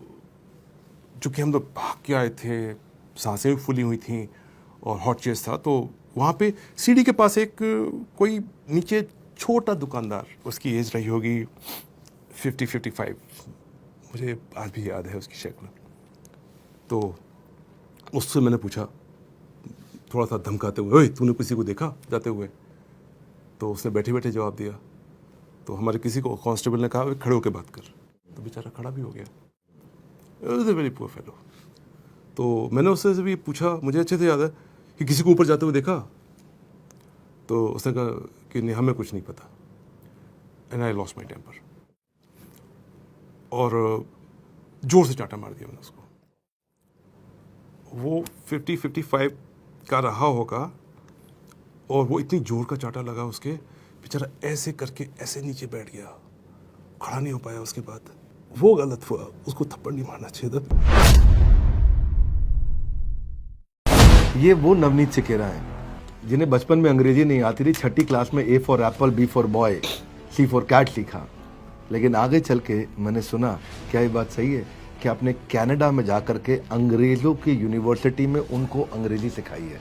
चूँकि हम लोग भाग के आए थे, सांसें भी फूली हुई थी और हॉट चेस था, तो वहाँ पे सीढ़ी के पास एक कोई नीचे छोटा दुकानदार, उसकी एज रही होगी 50-55, मुझे आज भी याद है उसकी शक्ल। तो उससे मैंने पूछा थोड़ा सा धमकाते हुए, ओए तूने किसी को देखा जाते हुए? तो उसने बैठे बैठे जवाब दिया। तो हमारे किसी को कांस्टेबल ने कहा खड़े होकर बात कर, तो बेचारा खड़ा भी हो गया। It was a very poor fellow. तो मैंने उससे भी पूछा, मुझे अच्छे से याद है, कि किसी को ऊपर जाते हुए देखा? तो उसने कहा कि नहीं, हमें कुछ नहीं पता। And I lost my temper, और जोर से चांटा मार दिया मैंने उसको। वो 50-55 का रहा होगा, और वो इतनी जोर का चांटा लगा उसके, बेचारा ऐसे करके ऐसे नीचे बैठ गया, खड़ा नहीं हो पाया। उसके बाद वो गलत हुआ, उसको थप्पड़ नहीं मारना चाहिए था। ये वो नवनीत सिकेरा हैं जिन्हें बचपन में अंग्रेजी नहीं आती थी, 6ठी क्लास में A for apple, B for boy, C for cat सीखा, लेकिन आगे चल के मैंने सुना, क्या ये बात सही है, कि आपने कनाडा में जाकर के अंग्रेजों की यूनिवर्सिटी में उनको अंग्रेजी सिखाई है।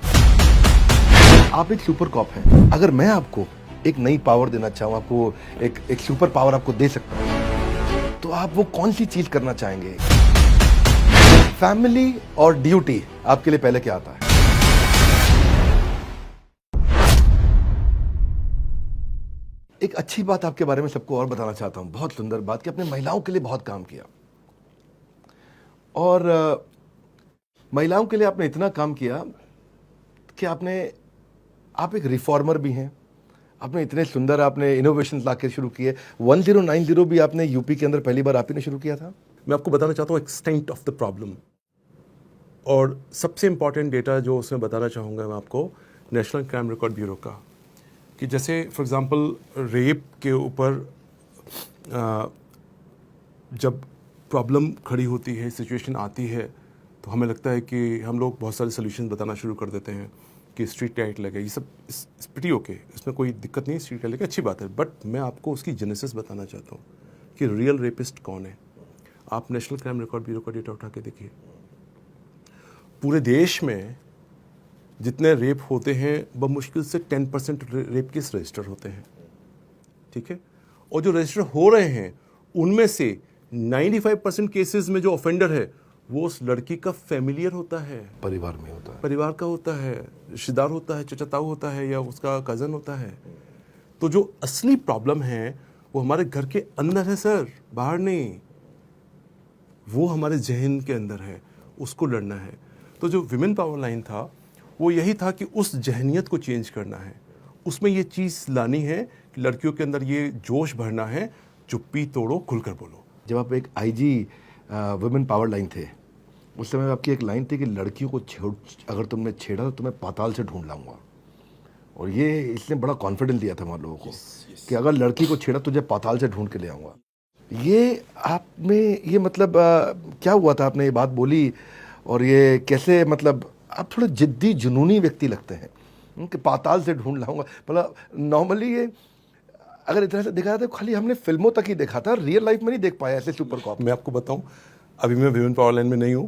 आप एक सुपर कॉप हैं। अगर मैं आपको एक नई पावर देना चाहूँ, आपको एक सुपर पावर आपको दे सकता हूँ, तो आप वो कौन सी चीज करना चाहेंगे? फैमिली और ड्यूटी आपके लिए पहले क्या आता है? एक अच्छी बात आपके बारे में सबको और बताना चाहता हूं, बहुत सुंदर बात, कि आपने महिलाओं के लिए बहुत काम किया, और महिलाओं के लिए आपने इतना काम किया कि आप एक रिफॉर्मर भी हैं। आपने इतने सुंदर आपने इनोवेशन लाके शुरू किए। 1090 भी आपने यूपी के अंदर पहली बार आप ही ने शुरू किया था। मैं आपको बताना चाहता हूँ एक्सटेंट ऑफ द प्रॉब्लम, और सबसे इंपॉर्टेंट डेटा जो उसमें बताना चाहूँगा मैं आपको, नेशनल क्राइम रिकॉर्ड ब्यूरो का, कि जैसे फॉर एग्जांपल रेप के ऊपर जब प्रॉब्लम खड़ी होती है, सिचुएशन आती है, तो हमें लगता है कि हम लोग बहुत सारे सोल्यूशन बताना शुरू कर देते हैं कि स्ट्रीट लाइट लगे, ये सब प्रीटी ओके, इसमें कोई दिक्कत नहीं है, स्ट्रीट लाइट लगे अच्छी बात है, बट मैं आपको उसकी जेनेसिस बताना चाहता हूँ कि रियल रेपिस्ट कौन है। आप नेशनल क्राइम रिकॉर्ड ब्यूरो का डेटा उठा के देखिए, पूरे देश में जितने रेप होते हैं बमुश्किल से 10% रेप केस रजिस्टर होते हैं, ठीक है, और जो रजिस्टर हो रहे हैं उनमें से 95% केसेस में जो ऑफेंडर है वो उस लड़की का फैमिलियर होता है, परिवार में होता है, परिवार का होता है, रिश्तेदार होता है, चचा ताऊ होता है या उसका कज़न होता है। तो जो असली प्रॉब्लम है वो हमारे घर के अंदर है सर, बाहर नहीं, वो हमारे जहन के अंदर है, उसको लड़ना है। तो जो विमेन पावर लाइन था वो यही था कि उस जहनियत को चेंज करना है, उसमें ये चीज़ लानी है कि लड़कियों के अंदर ये जोश भरना है, चुप्पी तोड़ो खुलकर बोलो। जब आप एक आईजी वुमेन पावर लाइन थे, उस समय आपकी एक लाइन थी कि लड़कियों को अगर तुमने छेड़ा तो तुम्हें पाताल से ढूंढ लाऊंगा, और ये इसने बड़ा कॉन्फिडेंस दिया था हमारे लोगों को कि अगर लड़की को छेड़ा तुझे पाताल से ढूंढ के ले आऊँगा। ये आप में ये मतलब क्या हुआ था, आपने ये बात बोली, और ये कैसे, मतलब आप थोड़े जिद्दी जुनूनी व्यक्ति लगते हैं कि पाताल से ढूंढ लाऊंगा। मतलब नॉर्मली ये अगर इतना से देखा जाए तो खाली हमने फिल्मों तक ही देखा था, रियल लाइफ में नहीं देख पाया ऐसे सुपर कॉप। मैं आपको बताऊं, अभी मैं विमेन पावर लाइन में नहीं हूं,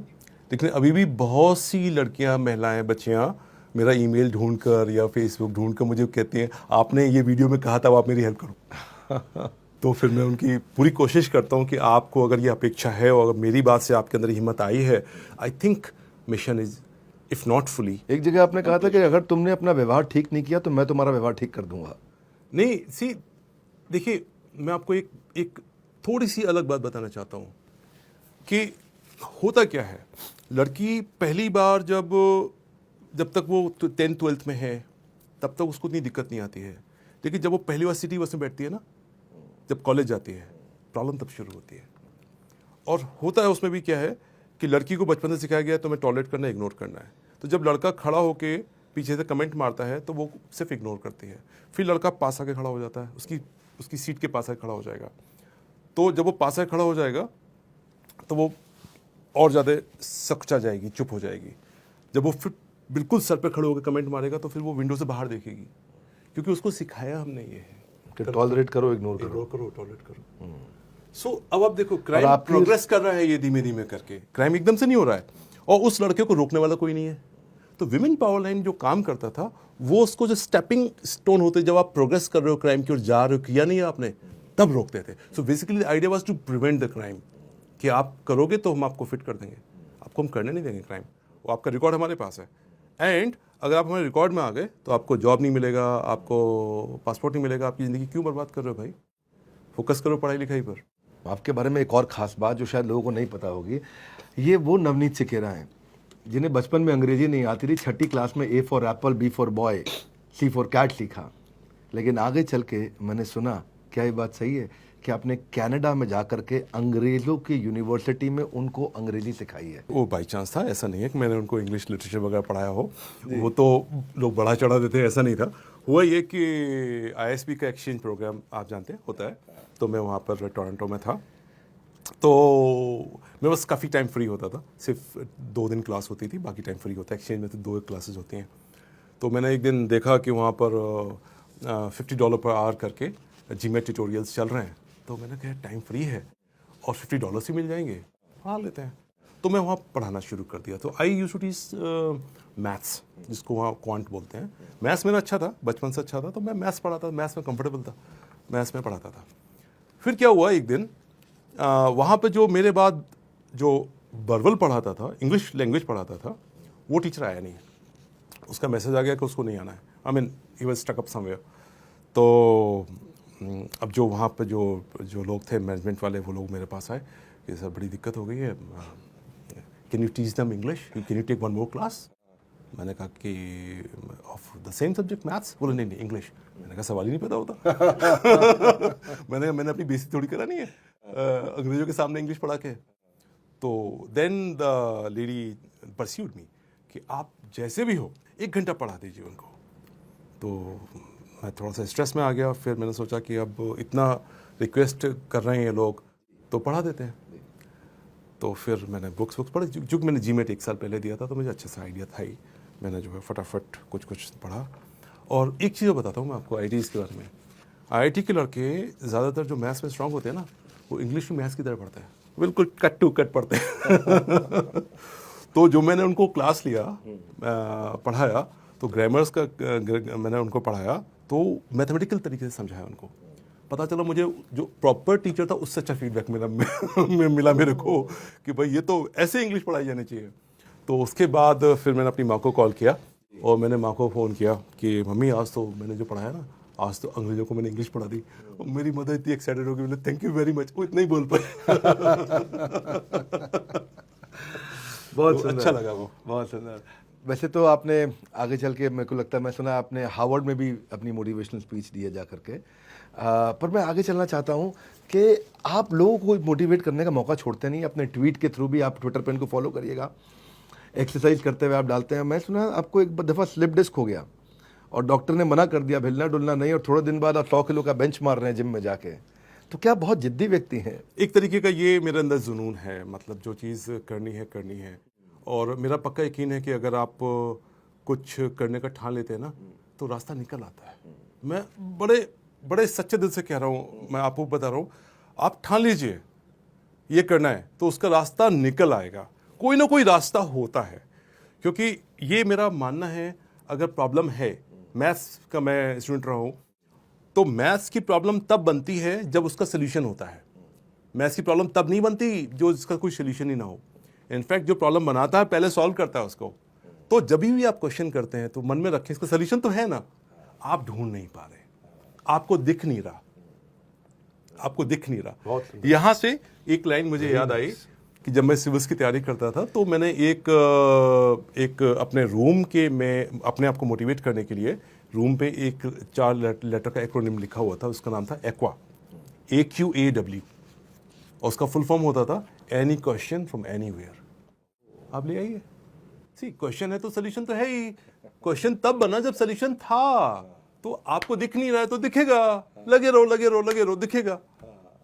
लेकिन अभी भी बहुत सी लड़कियां, महिलाएं, बच्चियां मेरा ईमेल ढूंढकर या फेसबुक ढूंढकर मुझे कहती हैं आपने ये वीडियो में कहा था, अब आप मेरी हेल्प करो। तो फिर मैं उनकी पूरी कोशिश करता हूं कि आपको अगर ये अपेक्षा है और अगर मेरी बात से आपके अंदर हिम्मत आई है, I think mission is if not fully. एक जगह आपने कहा था कि अगर तुमने अपना व्यवहार ठीक नहीं किया तो मैं तुम्हारा व्यवहार ठीक कर दूंगा। नहीं, सी देखिए, मैं आपको एक थोड़ी सी अलग बात बताना चाहता हूँ कि होता क्या है, लड़की पहली बार जब तक वो 10th 12th में है तब तक उसको इतनी दिक्कत नहीं आती है, लेकिन जब वो पहली बार सिटी बस में बैठती है ना, जब कॉलेज जाती है, प्रॉब्लम तब शुरू होती है। और होता है उसमें भी क्या है कि लड़की को बचपन से सिखाया गया है तुम्हें टॉलरेट करना, इग्नोर करना है, तो जब लड़का खड़ा होके पीछे से कमेंट मारता है तो वो सिर्फ इग्नोर करती है। फिर लड़का पास आके खड़ा हो जाता है, उसकी सीट के पास आके खड़ा हो जाएगा, तो जब वो पास आके खड़ा हो जाएगा तो वो और ज़्यादा सकचा जाएगी, चुप हो जाएगी। जब वो फिर बिल्कुल सर पे खड़े होकर कमेंट मारेगा तो फिर वो विंडो से बाहर देखेगी, क्योंकि उसको सिखाया हमने ये है कि टॉलरेट करो, इग्नोर करो, टॉलरेट करो। सो अब आप देखो, क्राइम प्रोग्रेस कर रहा है ये धीमे धीमे करके, क्राइम एकदम से नहीं हो रहा है, और उस लड़के को रोकने वाला कोई नहीं है। तो विमेन पावर लाइन जो काम करता था वो उसको जो स्टेपिंग स्टोन होते, जब आप प्रोग्रेस कर रहे हो क्राइम की ओर जा रहे हो, किया नहीं है आपने, तब रोकते थे। So basically the idea was to prevent the crime, कि आप करोगे तो हम आपको फिट कर देंगे, आपको हम करने नहीं देंगे क्राइम, वो आपका रिकॉर्ड हमारे पास है। एंड अगर आप हमारे रिकॉर्ड में आ गए तो आपको जॉब नहीं मिलेगा, आपको पासपोर्ट नहीं मिलेगा, आपकी ज़िंदगी क्यों बर्बाद कर रहे हो भाई, फोकस करो पढ़ाई लिखाई पर। आपके बारे में एक और ख़ास बात जो शायद लोगों को नहीं पता होगी, ये वो नवनीत सिकेरा हैं जिन्हें बचपन में अंग्रेजी नहीं आती थी, 6ठी क्लास में A for apple, B for boy, C for cat सीखा, लेकिन आगे चल के मैंने सुना, क्या ये बात सही है कि आपने कनाडा में जाकर के अंग्रेज़ों की यूनिवर्सिटी में उनको अंग्रेजी सिखाई है? वो बाई चांस था, ऐसा नहीं है कि मैंने उनको इंग्लिश लिटरेचर वगैरह पढ़ाया हो, वो तो लोग बढ़ा चढ़ा देते हैं, ऐसा नहीं था। हुआ ये कि ISB का एक्सचेंज प्रोग्राम आप जानते हैं होता है, तो मैं वहाँ पर टोरंटो में था, तो मेरे पास काफ़ी टाइम फ्री होता था, सिर्फ 2 दिन क्लास होती थी, बाकी टाइम फ्री होता है, एक्सचेंज में तो 2 क्लासेस होती हैं। तो मैंने एक दिन देखा कि वहाँ पर $50 पर आवर करके GMAT ट्यूटोरियल्स चल रहे हैं, तो मैंने कहा टाइम फ्री है और $50 ही मिल जाएंगे, पढ़ा लेते हैं। तो मैं वहाँ पढ़ाना शुरू कर दिया। तो I used to teach maths, जिसको वहाँ क्वांट बोलते हैं। मैथ्स मेरा अच्छा था, बचपन से अच्छा था, तो मैं मैथ्स पढ़ाता था, मैथ्स में कंफर्टेबल था, मैथ्स में पढ़ाता था। फिर क्या हुआ, एक दिन वहाँ पे जो मेरे बाद जो बर्वल पढ़ाता था, इंग्लिश लैंग्वेज पढ़ाता था, वो टीचर आया नहीं। उसका मैसेज आ गया कि उसको नहीं आना है, I mean he was stuck up somewhere. तो अब जो वहाँ पे जो लोग थे मैनेजमेंट वाले, वो लोग मेरे पास आए कि सर बड़ी दिक्कत हो गई है, can you teach them English, can you take 1 more class. मैंने कहा कि of the same subject maths, बोले नहीं इंग्लिश। मैंने कहा सवाल ही नहीं पता होता। मैंने अपनी बेइज्जती थोड़ी करानी है अंग्रेजों के सामने इंग्लिश पढ़ा के। तो देन द लेडी परस्यूड मी कि आप जैसे भी हो 1 घंटा पढ़ा दीजिए उनको। तो मैं थोड़ा सा स्ट्रेस में आ गया। फिर मैंने सोचा कि अब इतना रिक्वेस्ट कर रहे हैं ये लोग तो पढ़ा देते हैं। तो फिर मैंने बुक्स पढ़ी, जो मैंने जीमेट 1 साल पहले दिया था, तो मुझे अच्छे से आइडिया था ही। मैंने जो है फटाफट कुछ पढ़ा। और एक चीज़ बताता हूँ मैं आपको IITs के बारे में। IIT के लड़के ज़्यादातर जो मैथ्स में स्ट्रांग होते हैं ना, वो इंग्लिश में मैथ्स की तरह पढ़ते हैं, बिल्कुल कट टू कट पढ़ते हैं। तो जो मैंने उनको क्लास लिया, पढ़ाया, तो ग्रामर्स का मैंने उनको पढ़ाया, तो मैथमेटिकल तरीके से समझाया उनको। पता चला मुझे जो प्रॉपर टीचर था उससे अच्छा फीडबैक मिला मेरे को कि भाई ये तो ऐसे इंग्लिश पढ़ाई जानी चाहिए। तो उसके बाद फिर मैंने अपनी माँ को कॉल किया और मैंने माँ को फ़ोन किया कि मम्मी आज तो मैंने जो पढ़ाया ना, आज तो अंग्रेजों को मैंने इंग्लिश पढ़ा दी। और मेरी मदर इतनी एक्साइटेड हो गई, बोले थैंक यू वेरी मच। वो इतना ही बोल पाए। बहुत तो अच्छा लगा वो। बहुत सुंदर। वैसे तो आपने आगे चल के, मेरे को लगता है, मैं सुना आपने हार्वर्ड में भी अपनी मोटिवेशनल स्पीच दी है जा करके। पर मैं आगे चलना चाहता हूँ कि आप लोगों को मोटिवेट करने का मौका छोड़ते नहीं। अपने ट्वीट के थ्रू भी आप ट्विटर पर इनको फॉलो करिएगा, एक्सरसाइज करते हुए आप डालते हैं। मैं सुना आपको एक दफ़ा स्लिप डिस्क हो गया और डॉक्टर ने मना कर दिया, हिलना डुलना नहीं, और थोड़े दिन बाद आप 100 किलो का बेंच मार रहे हैं जिम में जाके। तो क्या बहुत जिद्दी व्यक्ति हैं? एक तरीके का ये मेरे अंदर जुनून है, मतलब जो चीज़ करनी है। और मेरा पक्का यकीन है कि अगर आप कुछ करने का ठान लेते हैं ना, तो रास्ता निकल आता है। मैं बड़े बड़े सच्चे दिल से कह रहा हूँ, मैं आपको बता रहा हूँ, आप ठान लीजिए ये करना है तो उसका रास्ता निकल आएगा। कोई ना कोई रास्ता होता है, क्योंकि ये मेरा मानना है। अगर प्रॉब्लम है, मैथ्स का मैं स्टूडेंट रहा हूँ, तो मैथ्स की प्रॉब्लम तब बनती है जब उसका सोल्यूशन होता है। मैथ्स की प्रॉब्लम तब नहीं बनती जो इसका कोई सोल्यूशन ही ना हो। इनफैक्ट जो प्रॉब्लम बनाता है पहले सॉल्व करता है उसको। तो जब भी आप क्वेश्चन करते हैं तो मन में रखें इसका सोल्यूशन तो है ना, आप ढूंढ नहीं पा रहे, आपको दिख नहीं रहा। यहां से एक लाइन मुझे याद आई कि जब मैं सिविल्स की तैयारी करता था, तो मैंने एक अपने रूम के में अपने आप को मोटिवेट करने के लिए रूम पे एक 4 लेटर का एक्रोनिम लिखा हुआ था। उसका नाम था एक्वा, AQAW, और उसका फुल फॉर्म होता था एनी क्वेश्चन फ्रॉम एनीवेयर। आप ले आइए, सी क्वेश्चन है तो सोल्यूशन तो है ही। क्वेश्चन तब बना जब सोल्यूशन था। तो आपको दिख नहीं रहा है तो दिखेगा, लगे रहो, दिखेगा।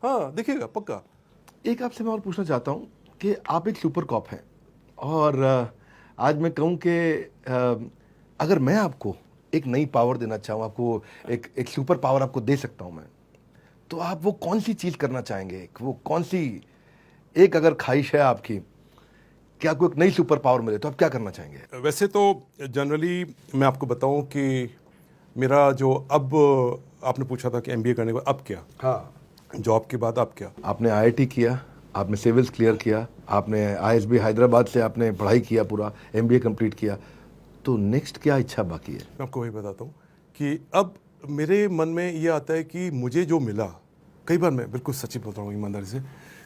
हाँ, दिखेगा पक्का। एक आपसे मैं और पूछना चाहता हूँ कि आप एक सुपर कॉप हैं, और आज मैं कहूँ कि अगर मैं आपको एक नई पावर देना चाहूँ, आपको एक सुपर पावर आपको दे सकता हूँ मैं, तो आप वो कौन सी चीज़ करना चाहेंगे? वो कौन सी एक अगर ख्वाहिश है आपकी कि आपको एक नई सुपर पावर मिले, तो आप क्या करना चाहेंगे? वैसे तो जनरली मैं आपको बताऊं कि मेरा जो, अब आपने पूछा था कि MBA करने के बाद अब क्या, हाँ, जॉब के बाद अब क्या। आपने IIT किया, आपने सिविल्स क्लियर किया, आपने ISB हैदराबाद से आपने पढ़ाई किया, पूरा MBA कंप्लीट किया, तो नेक्स्ट क्या इच्छा बाकी है? मैं आपको वही बताता हूँ कि अब मेरे मन में ये आता है कि मुझे जो मिला, कई बार मैं बिल्कुल सच्ची बोल रहा हूँ ईमानदारी से,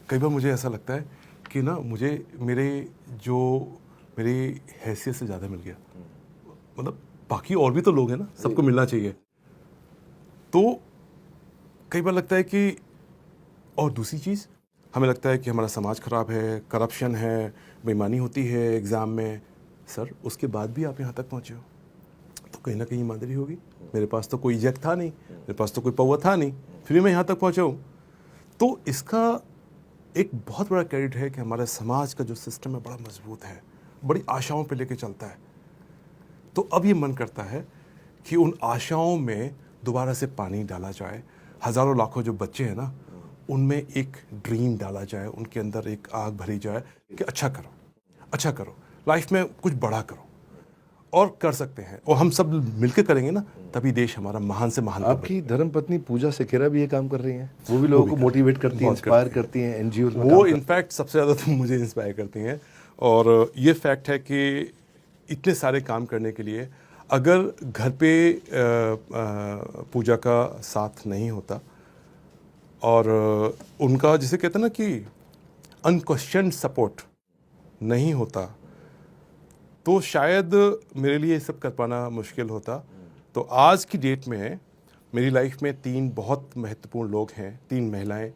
कई बार मुझे ऐसा लगता है कि ना मुझे मेरी हैसियत से ज़्यादा मिल गया। मतलब बाकी और भी तो लोग हैं ना, सबको मिलना चाहिए। तो कई बार लगता है कि, और दूसरी चीज़, हमें लगता है कि हमारा समाज ख़राब है, करप्शन है, बेईमानी होती है एग्ज़ाम में। सर, उसके बाद भी आप यहाँ तक पहुँचे हो तो कहीं ना कहीं ईमानदारी होगी। मेरे पास तो कोई जग था नहीं, मेरे पास तो कोई पौवा था नहीं, फिर भी मैं यहाँ तक पहुँचा हूँ। तो इसका एक बहुत बड़ा क्रेडिट है कि हमारे समाज का जो सिस्टम है बड़ा मजबूत है, बड़ी आशाओं पे लेके चलता है। तो अब ये मन करता है कि उन आशाओं में दोबारा से पानी डाला जाए। हज़ारों लाखों जो बच्चे हैं ना, उनमें एक ड्रीम डाला जाए, उनके अंदर एक आग भरी जाए कि अच्छा करो, लाइफ में कुछ बड़ा करो, और कर सकते हैं। और हम सब मिलकर करेंगे ना, तभी देश हमारा महान से महान। आपकी धर्मपत्नी पूजा सेकेरा भी ये काम कर रही हैं, वो भी लोगों को मोटिवेट करती हैं, इंस्पायर करती हैं, NGOs में वो इनफैक्ट सबसे ज़्यादा तो मुझे इंस्पायर करती हैं। और ये फैक्ट है कि इतने सारे काम करने के लिए अगर घर पे पूजा का साथ नहीं होता, और उनका जिसे कहते हैं ना कि अनक्वेश्चन्ड सपोर्ट नहीं होता, तो शायद मेरे लिए ये सब कर पाना मुश्किल होता। तो आज की डेट में मेरी लाइफ में 3 बहुत महत्वपूर्ण लोग हैं, 3 महिलाएं।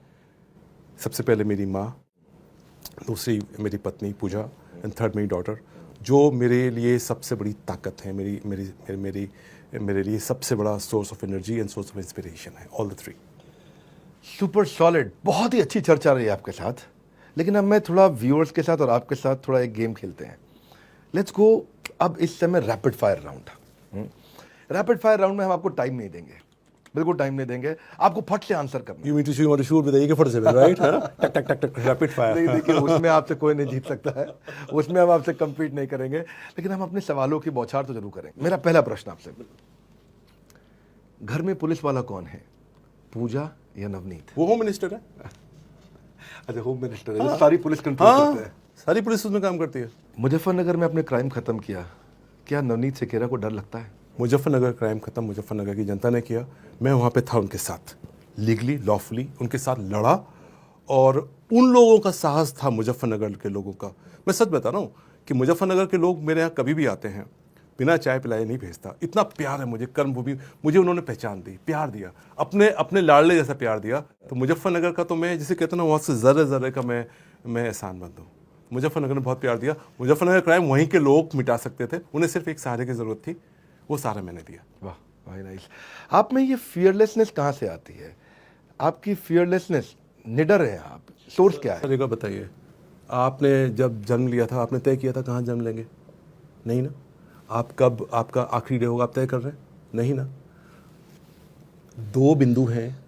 सबसे पहले मेरी माँ, दूसरी मेरी पत्नी पूजा, एंड थर्ड मेरी डॉटर, जो मेरे लिए सबसे बड़ी ताकत है, मेरे लिए सबसे बड़ा source of energy and source of inspiration है, ऑल द 3। सुपर सॉलिड, बहुत ही अच्छी चर्चा रही आपके साथ। लेकिन अब मैं थोड़ा व्यूअर्स के साथ और आपके साथ थोड़ा एक गेम खेलते हैं। Let's go. अब इस समय rapid fire round. Rapid fire round में हम आपको टाइम नहीं देंगे, बिल्कुल टाइम नहीं देंगे, आपको फट से आंसर करना है। You mean to shoot, want to shoot with the AK-47, right? Huh? Tuck, tuck, tuck, tuck, rapid fire. नहीं, देखिए उसमें आपसे कोई नहीं जीत सकता है, उसमें हम आपसे कम्पीट नहीं करेंगे, लेकिन हम अपने सवालों की बौछार तो जरूर करेंगे। मेरा पहला प्रश्न आपसे, घर में पुलिस वाला कौन है, पूजा या नवनीत? वो होम मिनिस्टर है। अच्छा, होम मिनिस्टर है, जो सारी पुलिस कंट्रोल करते हैं। सारी पुलिस उसमें काम करती है। मुजफ्फरनगर में अपने क्राइम खत्म किया, क्या नवनीत सेकेरा को डर लगता है? मुजफ्फरनगर क्राइम खत्म मुजफ्फरनगर की जनता ने किया, मैं वहाँ पे था उनके साथ, लीगली लॉफुली उनके साथ लड़ा, और उन लोगों का साहस था मुजफ्फरनगर के लोगों का। मैं सच बता रहा हूँ कि मुजफ्फरनगर के लोग मेरे यहाँ कभी भी आते हैं, बिना चाय पिलाए नहीं भेजता। इतना प्यार है मुझे, कर्मभूमि मुझे उन्होंने पहचान दी, प्यार दिया, अपने अपने लाडले जैसा प्यार दिया। तो मुजफ्फरनगर का तो मैं जिसे कहता हूँ ना, वहाँ से ज़र्रे ज़र्रे का मैं एहसानमंद हूँ। मुजफ्फरनगर ने बहुत प्यार दिया। मुजफ्फरनगर क्राइम वहीं के लोग मिटा सकते थे, उन्हें सिर्फ एक सहारे की ज़रूरत थी, वो सहारा मैंने दिया। वाह, वेरी नाइस। आप में ये फियरलेसनेस कहाँ से आती है? आपकी फियरलेसनेस, निडर है आप, सोर्स क्या है? जगह बताइए, आपने जब जन्म लिया था आपने तय किया था कहाँ जन्म लेंगे? नहीं ना। आप कब आपका आखिरी डे होगा आप तय कर रहे हैं? नहीं ना। दो बिंदु हैं,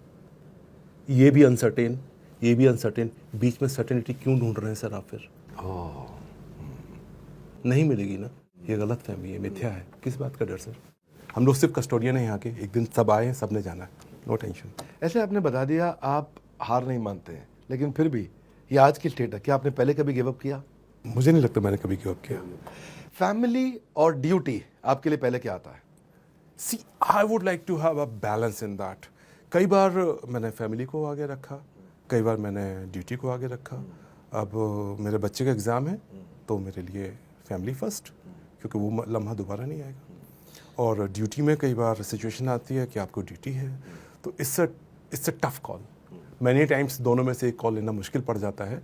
ये भी अनसर्टेन, ये भी अनसर्टेन, बीच में सर्टेनिटी क्यों ढूंढ रहे हैं सर आप फिर? नहीं मिलेगी ना। ये गलत फहमी है, मिथ्या है। किस बात का डर सर? हम लोग सिर्फ कस्टोडियन हैं यहाँ के, एक दिन सब आए हैं, सब ने जाना है, नो टेंशन। ऐसे आपने बता दिया आप हार नहीं मानते हैं, लेकिन फिर भी ये आज की स्टेट है, क्या आपने पहले कभी गिव अप किया? मुझे नहीं लगता मैंने कभी गिव अप किया। फैमिली और ड्यूटी आपके लिए पहले क्या आता है? See I would like to have a balance in that. कई बार मैंने फैमिली को आगे रखा, कई बार मैंने ड्यूटी को आगे रखा। अब मेरे बच्चे का एग्ज़ाम है तो मेरे लिए फैमिली फर्स्ट, क्योंकि वो लम्हा दोबारा नहीं आएगा। और ड्यूटी में कई बार सिचुएशन आती है कि आपको ड्यूटी है, तो it's a tough call. Many times दोनों में से एक कॉल लेना मुश्किल पड़ जाता है,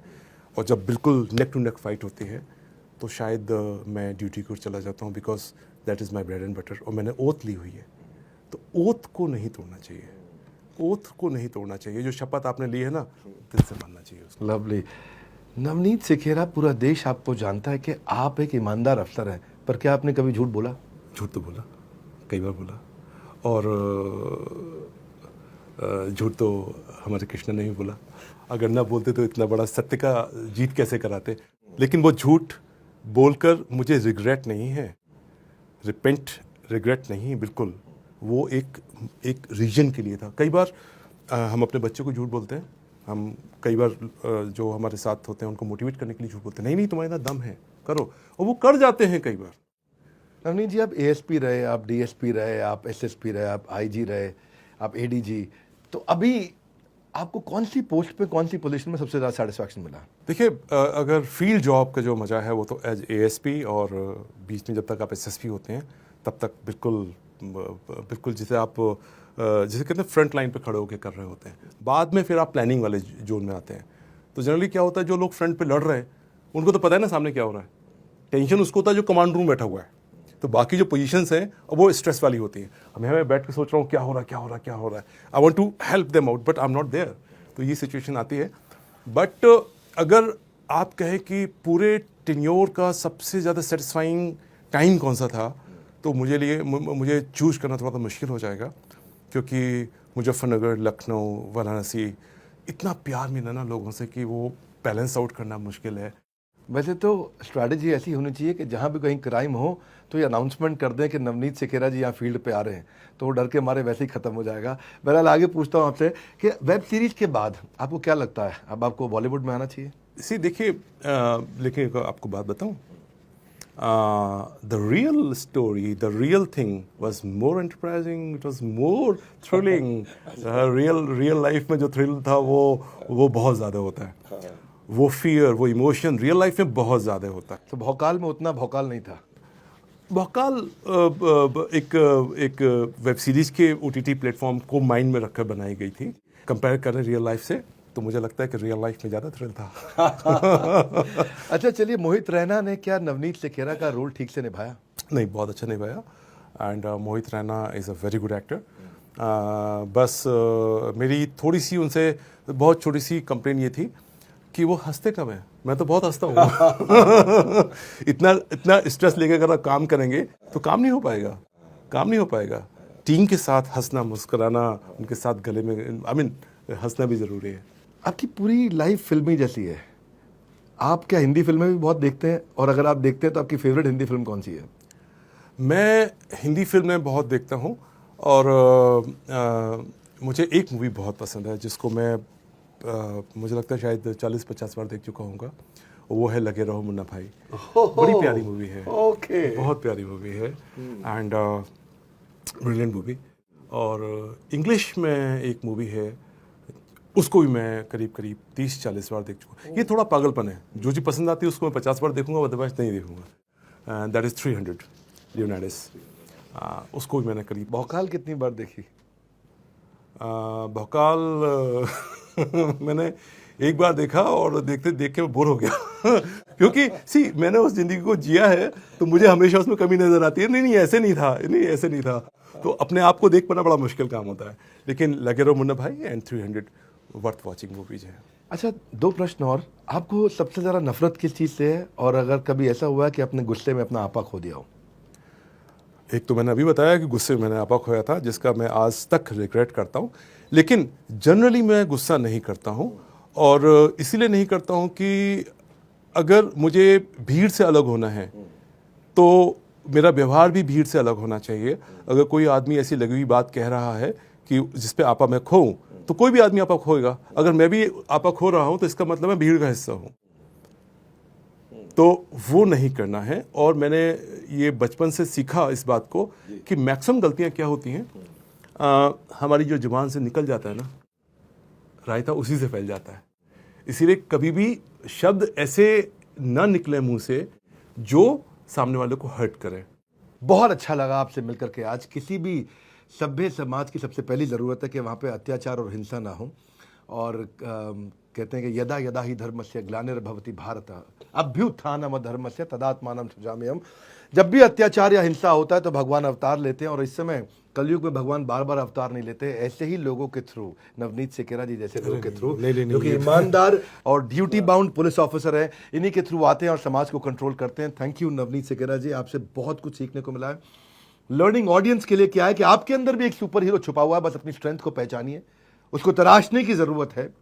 और जब बिल्कुल नेक टू नेक फाइट होती है तो शायद मैं ड्यूटी को चला जाता हूँ, because that is my bread and butter. और मैंने ओथ ली हुई है, तो ओथ को नहीं तोड़ना चाहिए, ओथ को नहीं तोड़ना चाहिए। जो शपथ आपने ली है ना, दिल से मानना चाहिए उसको। लवली। नवनीत सेखेरा, पूरा देश आपको जानता है कि आप एक ईमानदार अफसर हैं, पर क्या आपने कभी झूठ बोला? झूठ तो बोला, कई बार बोला, और झूठ तो हमारे कृष्ण ने भी बोला। अगर ना बोलते तो इतना बड़ा सत्य का जीत कैसे कराते। लेकिन वो झूठ बोलकर मुझे रिग्रेट नहीं है, रिग्रेट नहीं है बिल्कुल। वो एक रीजन के लिए था। कई बार हम अपने बच्चों को झूठ बोलते हैं, हम कई बार जो हमारे साथ होते हैं उनको मोटिवेट करने के लिए झूठ बोलते हैं, नहीं तुम्हारे अंदर दम है, करो, और वो कर जाते हैं कई बार। नवनीत जी, आप एएसपी रहे, आप डीएसपी रहे, आप एसएसपी रहे, आप आईजी रहे, आप एडीजी, तो अभी आपको कौन सी पोस्ट पे, कौन सी पोजीशन में सबसे ज़्यादा सेटिस्फैक्शन मिला? देखिए, अगर फील्ड जॉब का जो मज़ा है वो तो एज एएसपी, और बीच में जब तक आप एसएसपी होते हैं तब तक बिल्कुल जिसे कहते हैं फ्रंट लाइन पे खड़े होकर कर रहे होते हैं। बाद में फिर आप प्लानिंग वाले जोन में आते हैं। तो जनरली क्या होता है, जो लोग फ्रंट पे लड़ रहे हैं उनको तो पता है ना सामने क्या हो रहा है, टेंशन उसको होता है जो कमांड रूम बैठा हुआ है। तो बाकी जो पोजीशंस हैं वो स्ट्रेस वाली होती हैं। मैं बैठ के सोच रहा हूँ क्या हो रहा है, I want to help them out but I am not there. तो ये सिचुएशन आती है। बट अगर आप कहें कि पूरे टेन्योर का सबसे ज़्यादा सेटिस्फाइंग टाइम कौन सा था, तो मुझे चूज करना थोड़ा सा मुश्किल हो जाएगा, क्योंकि मुजफ्फरनगर, लखनऊ, वाराणसी, इतना प्यार मिला ना लोगों से कि वो बैलेंस आउट करना मुश्किल है। वैसे तो स्ट्रैटेजी ऐसी होनी चाहिए कि जहाँ भी कहीं क्राइम हो तो ये अनाउंसमेंट कर दें कि नवनीत सेखेरा जी यहाँ फील्ड पे आ रहे हैं, तो वो डर के मारे वैसे ही ख़त्म हो जाएगा। बहरहाल आगे पूछता हूँ आपसे कि वेब सीरीज़ के बाद आपको क्या लगता है, अब आपको बॉलीवुड में आना चाहिए? इसी देखिए, लेकिन आपको बात बताऊँ, the real story, the real thing was more enterprising, it was more thrilling. real life में जो थ्रिल था वो बहुत ज़्यादा होता है। वो फियर, वो इमोशन रियल लाइफ में बहुत ज़्यादा होता है। तो भौकाल में उतना भौकाल नहीं था? भौकाल एक वेब सीरीज़ के OTT प्लेटफॉर्म को माइंड में रखकर बनाई गई थी। कंपेयर करें रियल लाइफ से तो मुझे लगता है कि रियल लाइफ में ज़्यादा थ्रिल था। अच्छा चलिए, मोहित रैना ने क्या नवनीत सेखेरा का रोल ठीक से निभाया? नहीं, बहुत अच्छा निभाया। And Mohit Raina is a very good actor. बस मेरी थोड़ी सी उनसे बहुत छोटी सी कंप्लेन ये थी कि वो हंसते कम है। मैं तो बहुत हंसता हूँ। इतना स्ट्रेस लेकर अगर आप काम करेंगे तो काम नहीं हो पाएगा। टीम के साथ हंसना, मुस्कुराना, उनके साथ गले में हंसना भी ज़रूरी है। आपकी पूरी लाइफ फिल्मी जैसी है। आप क्या हिंदी फिल्में भी बहुत देखते हैं? और अगर आप देखते हैं तो आपकी फेवरेट हिंदी फिल्म कौन सी है? मैं हिंदी फिल्में बहुत देखता हूँ और मुझे एक मूवी बहुत पसंद है जिसको मैं मुझे लगता है शायद 40-50 बार देख चुका हूँगा। वो है लगे रहो मुन्ना भाई। बड़ी प्यारी मूवी है। ओके। बहुत प्यारी मूवी है एंड ब्रिलियंट मूवी। और इंग्लिश में एक मूवी है, उसको भी मैं करीब 30-40 बार देख चुका हूँ। ये थोड़ा पागलपन है, जो चीज़ पसंद आती है उसको मैं 50 बार देखूंगा, अदरवाइज नहीं देखूंगा। That is 300 लियोनार्डिस। उसको भी मैंने करीब। भौकाल कितनी बार देखी? भौकाल मैंने एक बार देखा और देख के बोर हो गया। क्योंकि मैंने उस जिंदगी को जिया है तो मुझे हमेशा उसमें कमी नजर आती है। नहीं ऐसे नहीं था। तो अपने आप को देख पाना बड़ा मुश्किल काम होता है। लेकिन लगे रहो मुन्ना भाई एंड 300 वर्थ वॉचिंग मूवीज है। अच्छा, 2 प्रश्न और। आपको सबसे ज़्यादा नफरत किस चीज़ से है? और अगर कभी ऐसा हुआ है कि आपने गुस्से में अपना आपा खो दिया हो? एक तो मैंने अभी बताया कि गुस्से में मैंने आपा खोया था, जिसका मैं आज तक रिग्रेट करता हूँ। लेकिन जनरली मैं गुस्सा नहीं करता हूँ, और इसीलिए नहीं करता हूँ कि अगर मुझे भीड़ से अलग होना है तो मेरा व्यवहार भी भीड़ से अलग होना चाहिए। अगर कोई आदमी ऐसी लगी हुई बात कह रहा है कि जिस पे आपा मैं खोऊं, तो कोई भी आदमी आपा खोएगा। अगर मैं भी आपा खो रहा हूं तो इसका मतलब मैं भीड़ का हिस्सा हूं, तो वो नहीं करना है। और मैंने ये बचपन से सीखा इस बात को कि मैक्सिमम गलतियां क्या होती हैं, हमारी जो जुबान से निकल जाता है ना, रायता उसी से फैल जाता है। इसीलिए कभी भी शब्द ऐसे ना निकले मुंह से जो सामने वाले को हर्ट करे। बहुत अच्छा लगा आपसे मिलकर के आज। किसी भी सभ्य समाज की सबसे पहली ज़रूरत है कि वहाँ पे अत्याचार और हिंसा ना हो। और कहते हैं कि यदा यदा ही धर्मस्य ग्लानिर्भवति भारत अभ्युत्थानम धर्मस्य तदात्मानं सृजाम्यहम्। जब भी अत्याचार या हिंसा होता है तो भगवान अवतार लेते हैं, और इस समय कलयुग में भगवान बार बार अवतार नहीं लेते। ऐसे ही लोगों के थ्रू, नवनीत सेकेरा जी जैसे लोगों के थ्रू, जो कि ईमानदार और ड्यूटी बाउंड पुलिस ऑफिसर है, इन्हीं के थ्रू आते हैं और समाज को कंट्रोल करते हैं। थैंक यू नवनीत सेकेरा जी, आपसे बहुत कुछ सीखने को मिला है। लर्निंग ऑडियंस के लिए क्या है कि आपके अंदर भी एक सुपर हीरो छुपा हुआ है, बस अपनी स्ट्रेंथ को पहचानिए, उसको तराशने की जरूरत है।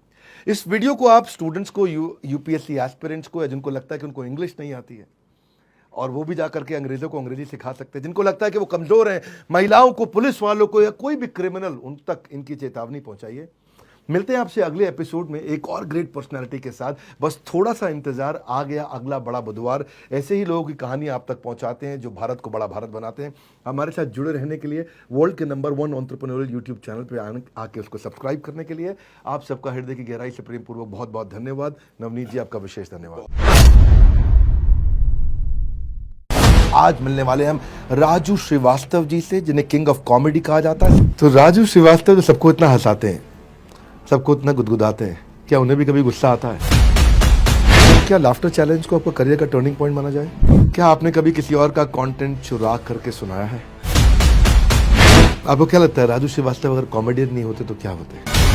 इस वीडियो को आप स्टूडेंट्स को, यूपीएससी एस्पिरेंट्स को, या जिनको लगता है कि उनको इंग्लिश नहीं आती है और वो भी जाकर के अंग्रेजों को अंग्रेजी सिखा सकते हैं, जिनको लगता है कि वो कमजोर हैं, महिलाओं को, पुलिस वालों को, या कोई भी क्रिमिनल, उन तक इनकी चेतावनी पहुंचाइए। मिलते हैं आपसे अगले एपिसोड में एक और ग्रेट पर्सनालिटी के साथ। बस थोड़ा सा इंतजार, आ गया अगला बड़ा बुधवार। ऐसे ही लोगों की कहानी आप तक पहुंचाते हैं जो भारत को बड़ा भारत बनाते हैं। हमारे साथ जुड़े रहने के लिए, वर्ल्ड के नंबर 1 एंटरप्रेन्योरियल यूट्यूब चैनल पे आके उसको सब्सक्राइब करने के लिए आप सबका हृदय की गहराई से प्रेम पूर्वक बहुत बहुत धन्यवाद। नवनीत जी, आपका विशेष धन्यवाद। आज मिलने वाले हम राजू श्रीवास्तव जी से, जिन्हें किंग ऑफ कॉमेडी कहा जाता है। तो राजू श्रीवास्तव जो सबको इतना हंसाते हैं, सबको इतना गुदगुदाते हैं, क्या उन्हें भी कभी गुस्सा आता है? क्या लाफ्टर चैलेंज को आपका करियर का टर्निंग पॉइंट माना जाए? क्या आपने कभी किसी और का कंटेंट चुरा करके सुनाया है? आपको क्या लगता है राजू श्रीवास्तव अगर कॉमेडियन नहीं होते तो क्या होते?